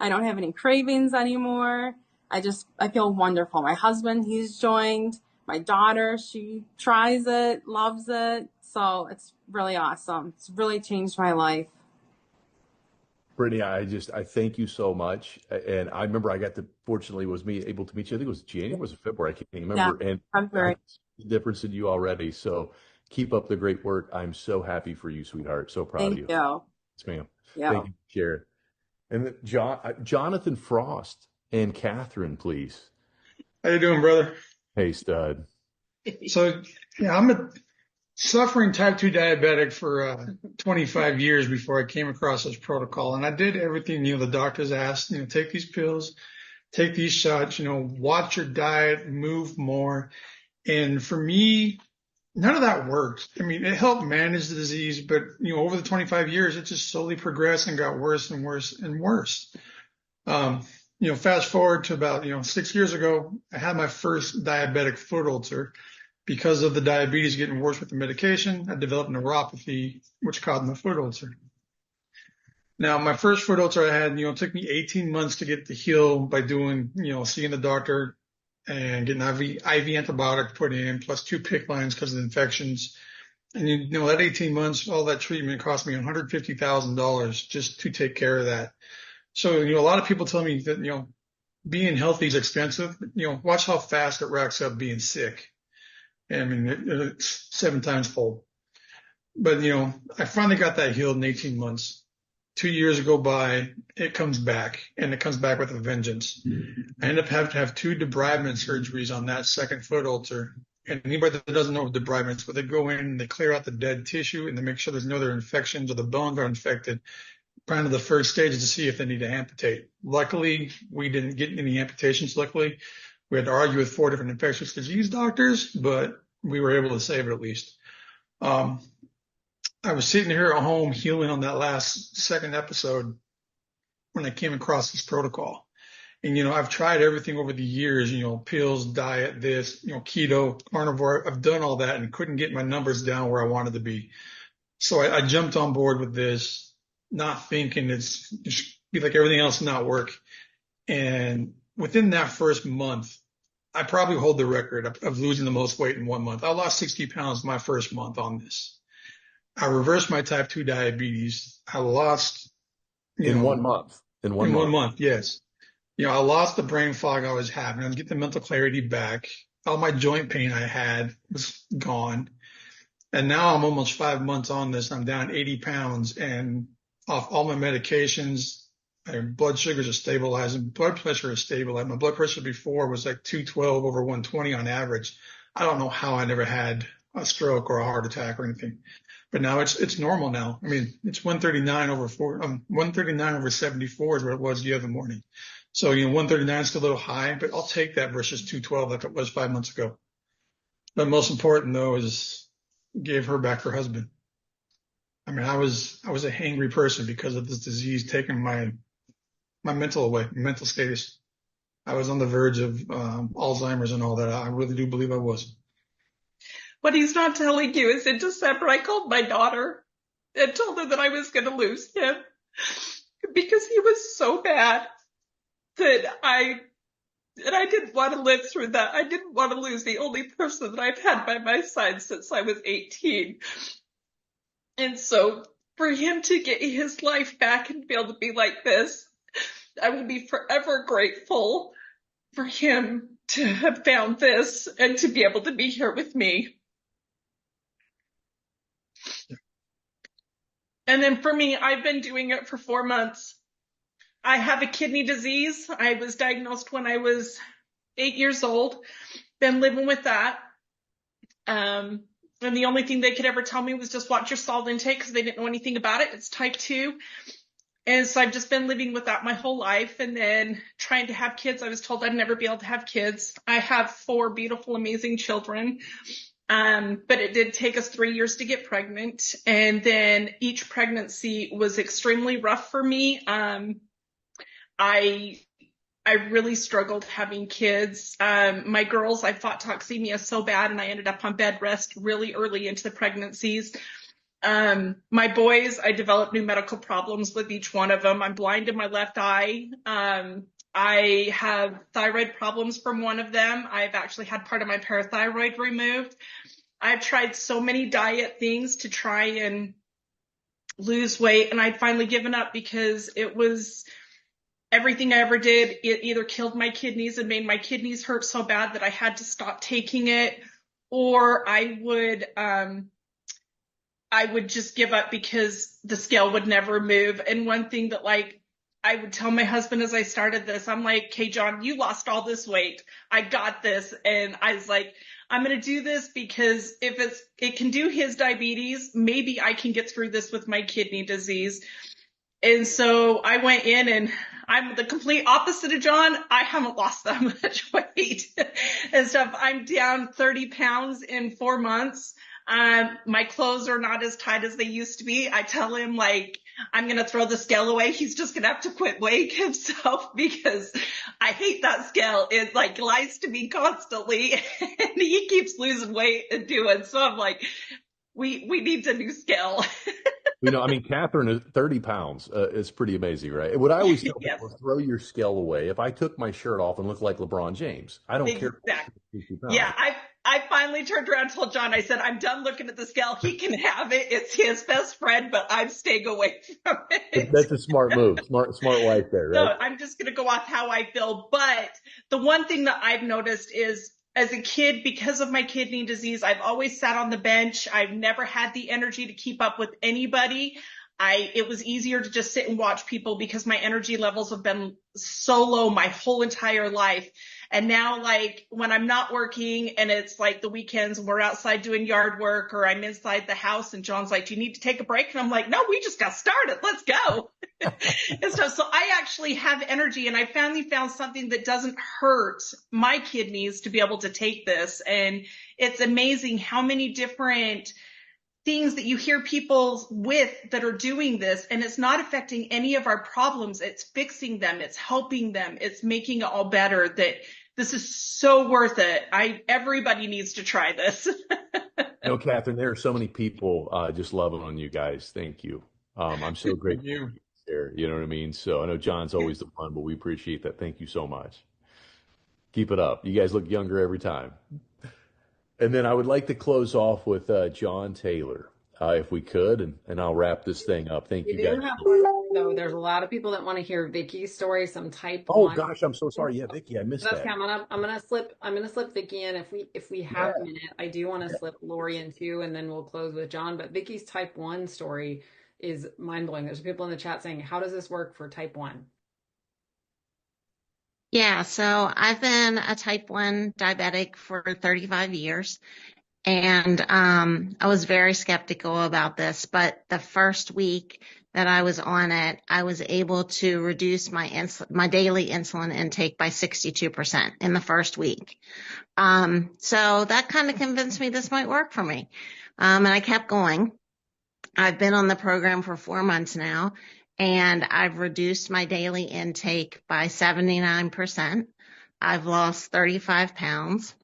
I don't have any cravings anymore. I feel wonderful. My husband, he's joined. My daughter, she tries it, loves it. So it's really awesome. It's really changed my life. Brittany, I thank you so much. And I remember fortunately was able to meet you. I think it was January, was it February? I can't even Yeah, remember. And I'm I very, can see the difference in you already. So keep up the great work. I'm so happy for you, sweetheart. So proud of thank you. you. Yes, ma'am. Yeah. Thank you for sharing. And then Jonathan Frost and Catherine, please. How you doing, brother? Hey, stud. So, yeah, I'm a suffering type 2 diabetic for 25 years before I came across this protocol. And I did everything, the doctors asked, take these pills, take these shots, watch your diet, move more. And for me, none of that worked. I mean, it helped manage the disease, but, over the 25 years, it just slowly progressed and got worse and worse and worse. Fast forward to about, 6 years ago, I had my first diabetic foot ulcer. Because of the diabetes getting worse with the medication, I developed neuropathy, which caused my foot ulcer. Now, my first foot ulcer I had, it took me 18 months to get to heal by doing, seeing the doctor and getting IV antibiotic put in, plus 2 PICC lines because of the infections. And, that 18 months, all that treatment cost me $150,000 just to take care of that. So, a lot of people tell me that, being healthy is expensive. Watch how fast it racks up being sick. I mean, it's 7 times fold. But, I finally got that healed in 18 months. 2 years go by, it comes back, and it comes back with a vengeance. I end up having to have 2 debridement surgeries on that second foot ulcer. And anybody that doesn't know what debridements, but they go in and they clear out the dead tissue and they make sure there's no other infections or the bones are infected. Kind of the first stage is to see if they need to amputate. Luckily, we didn't get any amputations, luckily. We had to argue with 4 different infectious disease doctors, but we were able to save it at least. I was sitting here at home healing on that last second episode when I came across this protocol. And, I've tried everything over the years, pills, diet, this, keto, carnivore. I've done all that and couldn't get my numbers down where I wanted to be. So I jumped on board with this, not thinking it's be like everything else, not work. And within that first month, I probably hold the record of losing the most weight in 1 month. I lost 60 pounds my first month on this. I reversed my type 2 diabetes. I lost, In 1 month. In one in month. 1 month, yes. I lost the brain fog I was having. I was getting the mental clarity back. All my joint pain I had was gone. And now I'm almost 5 months on this. I'm down 80 pounds and off all my medications. My blood sugars are stabilizing. Blood pressure is stabilizing. My blood pressure before was like 212 over 120 on average. I don't know how I never had a stroke or a heart attack or anything. But now it's normal now. I mean, it's 139 over 139 over 74 is what it was the other morning. So, 139 is still a little high, but I'll take that versus 212 like it was 5 months ago. But most important though is gave her back her husband. I mean, I was a hangry person because of this disease taking my mental away, mental status. I was on the verge of Alzheimer's and all that. I really do believe I was. What he's not telling you is in December, I called my daughter and told her that I was going to lose him because he was so bad that I didn't want to live through that. I didn't want to lose the only person that I've had by my side since I was 18. And so for him to get his life back and be able to be like this, I will be forever grateful for him to have found this and to be able to be here with me. And then for me, I've been doing it for 4 months. I have a kidney disease. I was diagnosed when I was 8 years old. Been living with that. And the only thing they could ever tell me was just watch your salt intake because they didn't know anything about it. It's type 2. And so I've just been living with that my whole life. And then trying to have kids, I was told I'd never be able to have kids. I have 4 beautiful, amazing children. But it did take us 3 years to get pregnant. And then each pregnancy was extremely rough for me. I really struggled having kids. My girls, I fought toxemia so bad and I ended up on bed rest really early into the pregnancies. My boys, I developed new medical problems with each one of them. I'm blind in my left eye. I have thyroid problems from one of them. I've actually had part of my parathyroid removed. I've tried so many diet things to try and lose weight, and I'd finally given up because it was everything I ever did. It either killed my kidneys and made my kidneys hurt so bad that I had to stop taking it, or I would just give up because the scale would never move. And one thing that I would tell my husband as I started this, I'm like, okay, John, you lost all this weight. I got this. And I was like, I'm going to do this because if it can do his diabetes, maybe I can get through this with my kidney disease. And so I went in and I'm the complete opposite of John. I haven't lost that much weight and stuff. I'm down 30 pounds in 4 months. My clothes are not as tight as they used to be. I tell him I'm going to throw the scale away. He's just going to have to quit weighing himself because I hate that scale. It lies to me constantly and he keeps losing weight and doing. So I'm like, we need a new scale. Catherine is 30 pounds. It's pretty amazing, right? What I always tell Yes. people is throw your scale away. If I took my shirt off and looked like LeBron James, I don't care. Exactly. Yeah, I finally turned around and told John, I said, I'm done looking at the scale. He can have it. It's his best friend, but I'm staying away from it. That's a smart move. Smart wife there, right? So I'm just going to go off how I feel. But the one thing that I've noticed is as a kid, because of my kidney disease, I've always sat on the bench. I've never had the energy to keep up with anybody. it was easier to just sit and watch people because my energy levels have been so low my whole entire life. And now, like, when I'm not working and it's like the weekends and we're outside doing yard work, or I'm inside the house and John's like, do you need to take a break? And I'm like, no, we just got started. Let's go. And stuff. So I actually have energy, and I finally found something that doesn't hurt my kidneys to be able to take this. And it's amazing how many different things that you hear people with that are doing this, and it's not affecting any of our problems. It's fixing them. It's helping them. It's making it all better. That this is so worth it. Everybody needs to try this. No, Catherine, there are so many people just loving on you guys. Thank you. I'm so Thank grateful you. there. You know what I mean? So I know John's always the one, but we appreciate that. Thank you so much. Keep it up. You guys look younger every time. And then I would like to close off with John Taylor, if we could, and I'll wrap this thing up. Thank You you do guys. have one more, though. There's a lot of people that want to hear Vicky's story, some type Oh 1. gosh, I'm so sorry. Yeah, Vicky, I missed That's that. okay. I'm gonna slip Vicky in if we have a minute. I do want to slip Lori in too, and then we'll close with John. But Vicky's type 1 story is mind blowing. There's people in the chat saying, "How does this work for type 1?" Yeah, so I've been a type 1 diabetic for 35 years. And I was very skeptical about this, but the first week that I was on it, I was able to reduce my daily insulin intake by 62% in the first week. So that kind of convinced me this might work for me. And I kept going. I've been on the program for 4 months now, and I've reduced my daily intake by 79%. I've lost 35 pounds.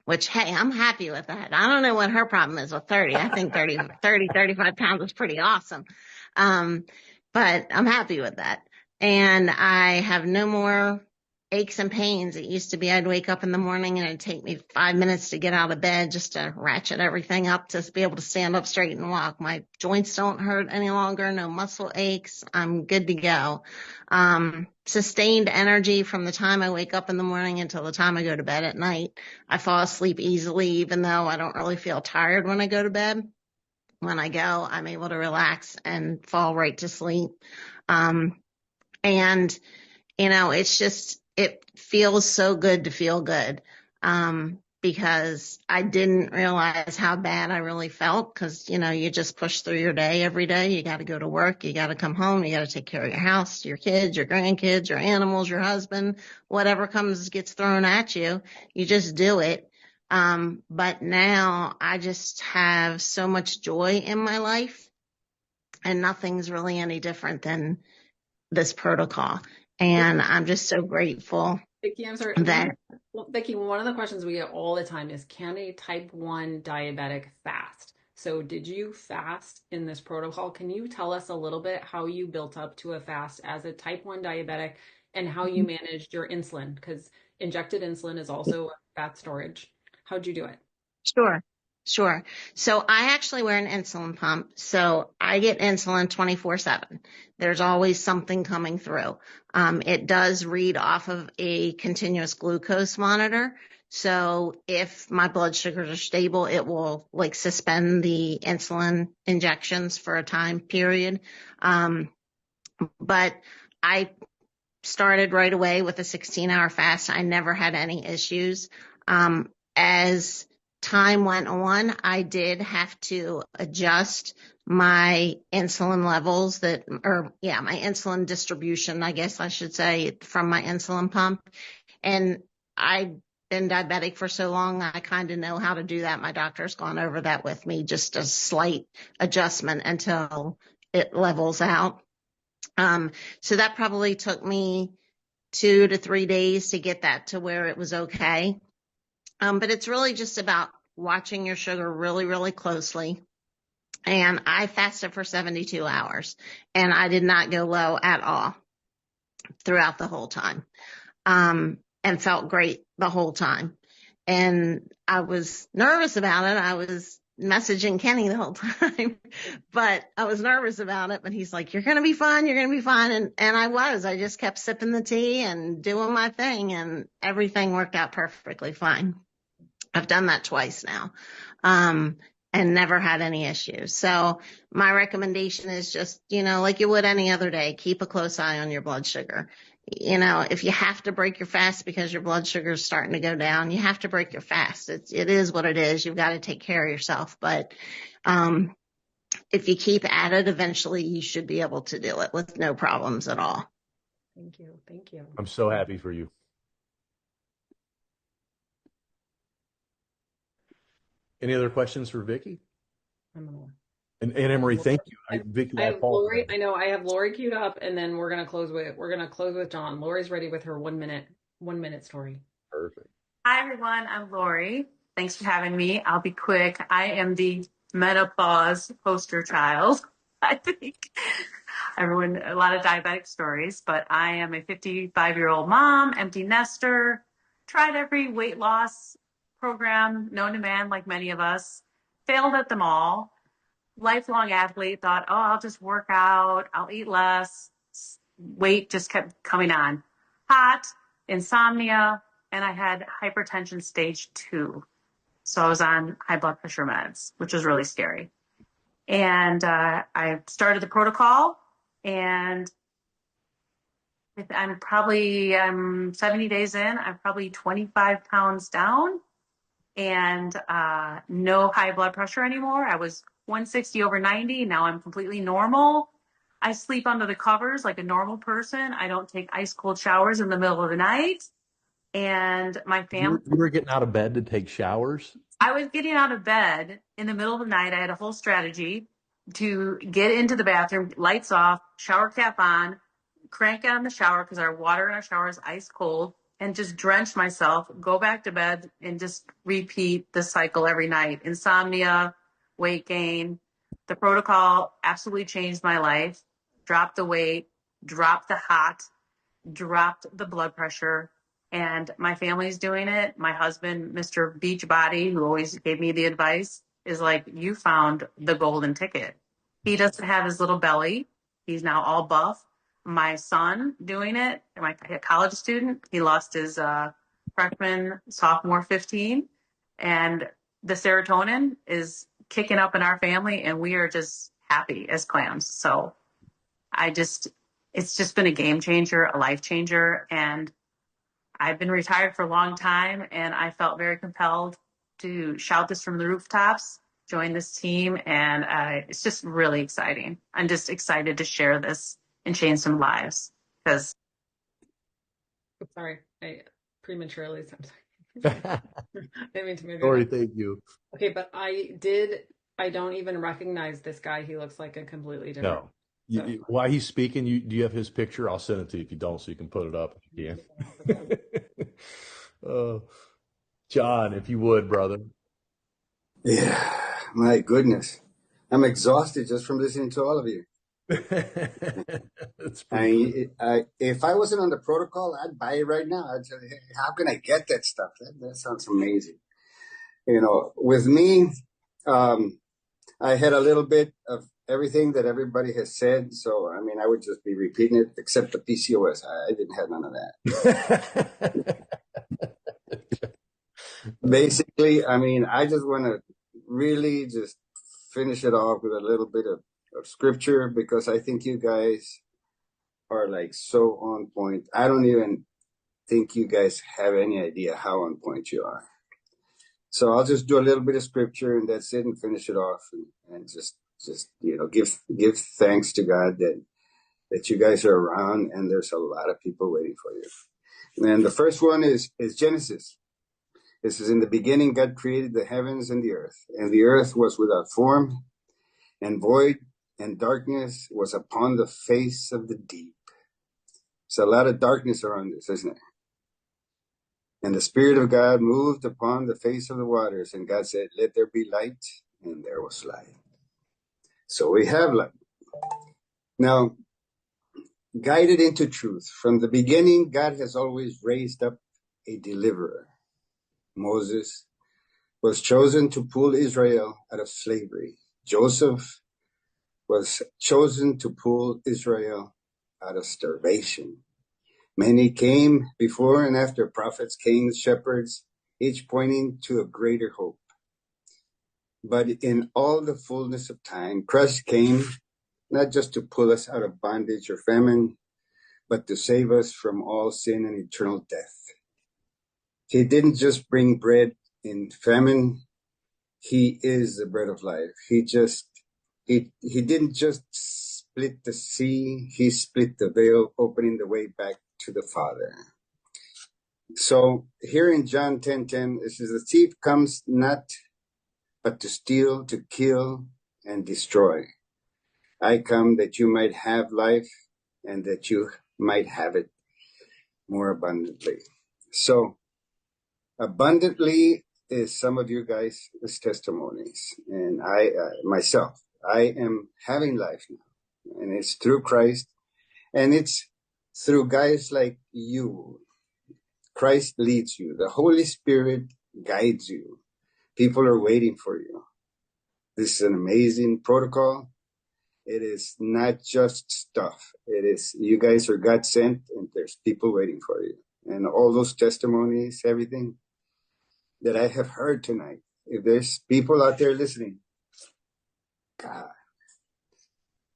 Which, hey, I'm happy with that. I don't know what her problem is with 30. I think 35 pounds is pretty awesome. But I'm happy with that. And I have no more aches and pains. It used to be I'd wake up in the morning and it'd take me 5 minutes to get out of bed just to ratchet everything up to be able to stand up straight and walk. My joints don't hurt any longer. No muscle aches. I'm good to go. Sustained energy from the time I wake up in the morning until the time I go to bed at night. I fall asleep easily, even though I don't really feel tired when I go to bed. When I go, I'm able to relax and fall right to sleep. And, it feels so good to feel good. Because I didn't realize how bad I really felt, because, you just push through your day every day. You got to go to work. You got to come home. You got to take care of your house, your kids, your grandkids, your animals, your husband, whatever gets thrown at you. You just do it. But now I just have so much joy in my life, and nothing's really any different than this protocol. And I'm just so grateful. Vicki, I'm sorry. Vicki, one of the questions we get all the time is, can a type 1 diabetic fast? So did you fast in this protocol? Can you tell us a little bit how you built up to a fast as a type 1 diabetic, and how you managed your insulin? Because injected insulin is also fat storage. How'd you do it? Sure. So I actually wear an insulin pump. So I get insulin 24/7. There's always something coming through. It does read off of a continuous glucose monitor. So if my blood sugars are stable, it will suspend the insulin injections for a time period. But I started right away with a 16-hour fast. I never had any issues. As time went on, I did have to adjust my insulin levels my insulin distribution, I guess I should say, from my insulin pump. And I've been diabetic for so long, I kind of know how to do that. My doctor's gone over that with me, just a slight adjustment until it levels out. So that probably took me 2 to 3 days to get that to where it was okay. But it's really just about watching your sugar really, really closely. And I fasted for 72 hours, and I did not go low at all throughout the whole time, and felt great the whole time. And I was nervous about it. I was messaging Kenny the whole time, but I was nervous about it. But he's like, "You're going to be fine. You're going to be fine." And I just kept sipping the tea and doing my thing, and everything worked out perfectly fine. I've done that twice now. and never had any issues. So my recommendation is just, like you would any other day, keep a close eye on your blood sugar. If you have to break your fast because your blood sugar is starting to go down, you have to break your fast. It is what it is. You've got to take care of yourself. But if you keep at it, eventually you should be able to do it with no problems at all. Thank you. Thank you. I'm so happy for you. Any other questions for Vicki? And Emery, thank you. Vicki, I I have Lori. apologize. I know I have Lori queued up, and then we're gonna close with John. Lori's ready with her 1 minute story. Perfect. Hi everyone, I'm Lori. Thanks for having me. I'll be quick. I am the menopause poster child. I think a lot of diabetic stories, but I am a 55-year-old mom, empty nester, tried every weight loss program known to man, like many of us, failed at them all. Lifelong athlete, thought, oh, I'll just work out, I'll eat less. Weight just kept coming on. Hot, insomnia, and I had hypertension stage 2. So I was on high blood pressure meds, which was really scary. And I started the protocol, and I'm 70 days in, I'm probably 25 pounds down, and no high blood pressure anymore. I was 160 over 90. Now I'm completely normal. I sleep under the covers like a normal person. I don't take ice cold showers in the middle of the night. And my family, You were getting out of bed to take showers? I was getting out of bed in the middle of the night. I had a whole strategy to get into the bathroom, lights off, shower cap on, crank on the shower because our water in our shower is ice cold, and just drench myself, go back to bed, and just repeat the cycle every night. Insomnia, weight gain. The protocol absolutely changed my life. Dropped the weight, dropped the hot, dropped the blood pressure, and my family's doing it. My husband, Mr. Beachbody, who always gave me the advice, is like, you found the golden ticket. He doesn't have his little belly. He's now all buff. My son doing it, my college student, he lost his freshman, sophomore 15, and the serotonin is kicking up in our family, and we are just happy as clams. So it's just been a game changer, a life changer. And I've been retired for a long time, and I felt very compelled to shout this from the rooftops, join this team. And it's just really exciting. I'm just excited to share this and change some lives because. Sorry, I prematurely. I'm sorry. I didn't mean to move you. Sorry, thank you. Okay, but I don't even recognize this guy. He looks like a completely different. No. While he's speaking, do you have his picture? I'll send it to you if you don't, so you can put it up. Yeah. John, if you would, brother. Yeah, my goodness. I'm exhausted just from listening to all of you. That's pretty cool. If I wasn't on the protocol, I'd buy it right now. I'd say, hey, how can I get that stuff? That sounds amazing. With me, I had a little bit of everything that everybody has said. So, I would just be repeating it, except the PCOS. I didn't have none of that. Basically, I just want to really just finish it off with a little bit of scripture, because I think you guys are like so on point. I don't even think you guys have any idea how on point you are. So I'll just do a little bit of scripture, and that's it, and finish it off, and just give thanks to God that you guys are around, and there's a lot of people waiting for you. And the first one is Genesis. This is, in the beginning, God created the heavens and the earth was without form and void, and darkness was upon the face of the deep. So a lot of darkness around this, isn't it? And the Spirit of God moved upon the face of the waters, and God said, let there be light, and there was light. So we have light. Now, guided into truth. From the beginning, God has always raised up a deliverer. Moses was chosen to pull Israel out of slavery. Joseph was chosen to pull Israel out of starvation. Many came before and after, prophets, kings, shepherds, each pointing to a greater hope. But in all the fullness of time, Christ came not just to pull us out of bondage or famine, but to save us from all sin and eternal death. He didn't just bring bread in famine. He is the bread of life. He didn't just split the sea. He split the veil, opening the way back to the Father. So here in John 10:10, it says, the thief comes not but to steal, to kill, and destroy. I come that you might have life and that you might have it more abundantly. So abundantly is some of you guys' testimonies. And I, myself, I am having life now. And it's through Christ. And it's through guys like you. Christ leads you. The Holy Spirit guides you. People are waiting for you. This is an amazing protocol. It is not just stuff. It is, you guys are God sent, and there's people waiting for you. And all those testimonies, everything that I have heard tonight, if there's people out there listening, God,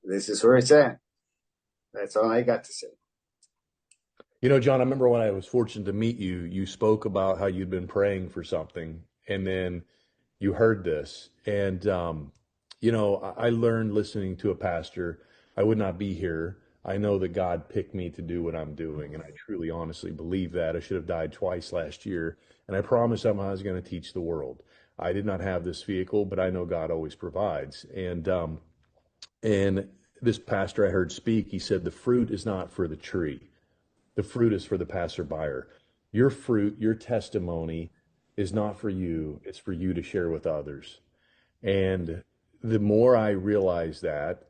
this is where it's at. That's all I got to say. You know, John, I remember when I was fortunate to meet you, you spoke about how you'd been praying for something, and then you heard this. And, you know, I learned listening to a pastor, I would not be here. I know that God picked me to do what I'm doing, and I truly, honestly believe that. I should have died twice last year, and I promised him I was going to teach the world. I did not have this vehicle, but I know God always provides. And this pastor I heard speak, he said, the fruit is not for the tree. The fruit is for the passerby. Your fruit, your testimony is not for you. It's for you to share with others. And the more I realize that,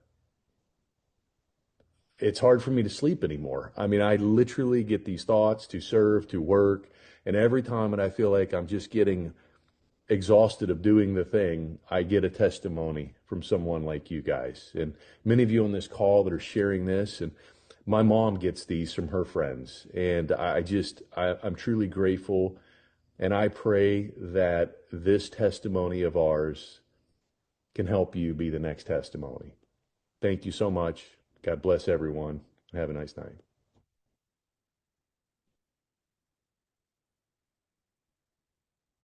it's hard for me to sleep anymore. I mean, I literally get these thoughts to serve, to work, and every time that I feel like I'm just getting exhausted of doing the thing, I get a testimony from someone like you guys. And many of you on this call that are sharing this, and my mom gets these from her friends. And I'm truly grateful. And I pray that this testimony of ours can help you be the next testimony. Thank you so much. God bless everyone. Have a nice night.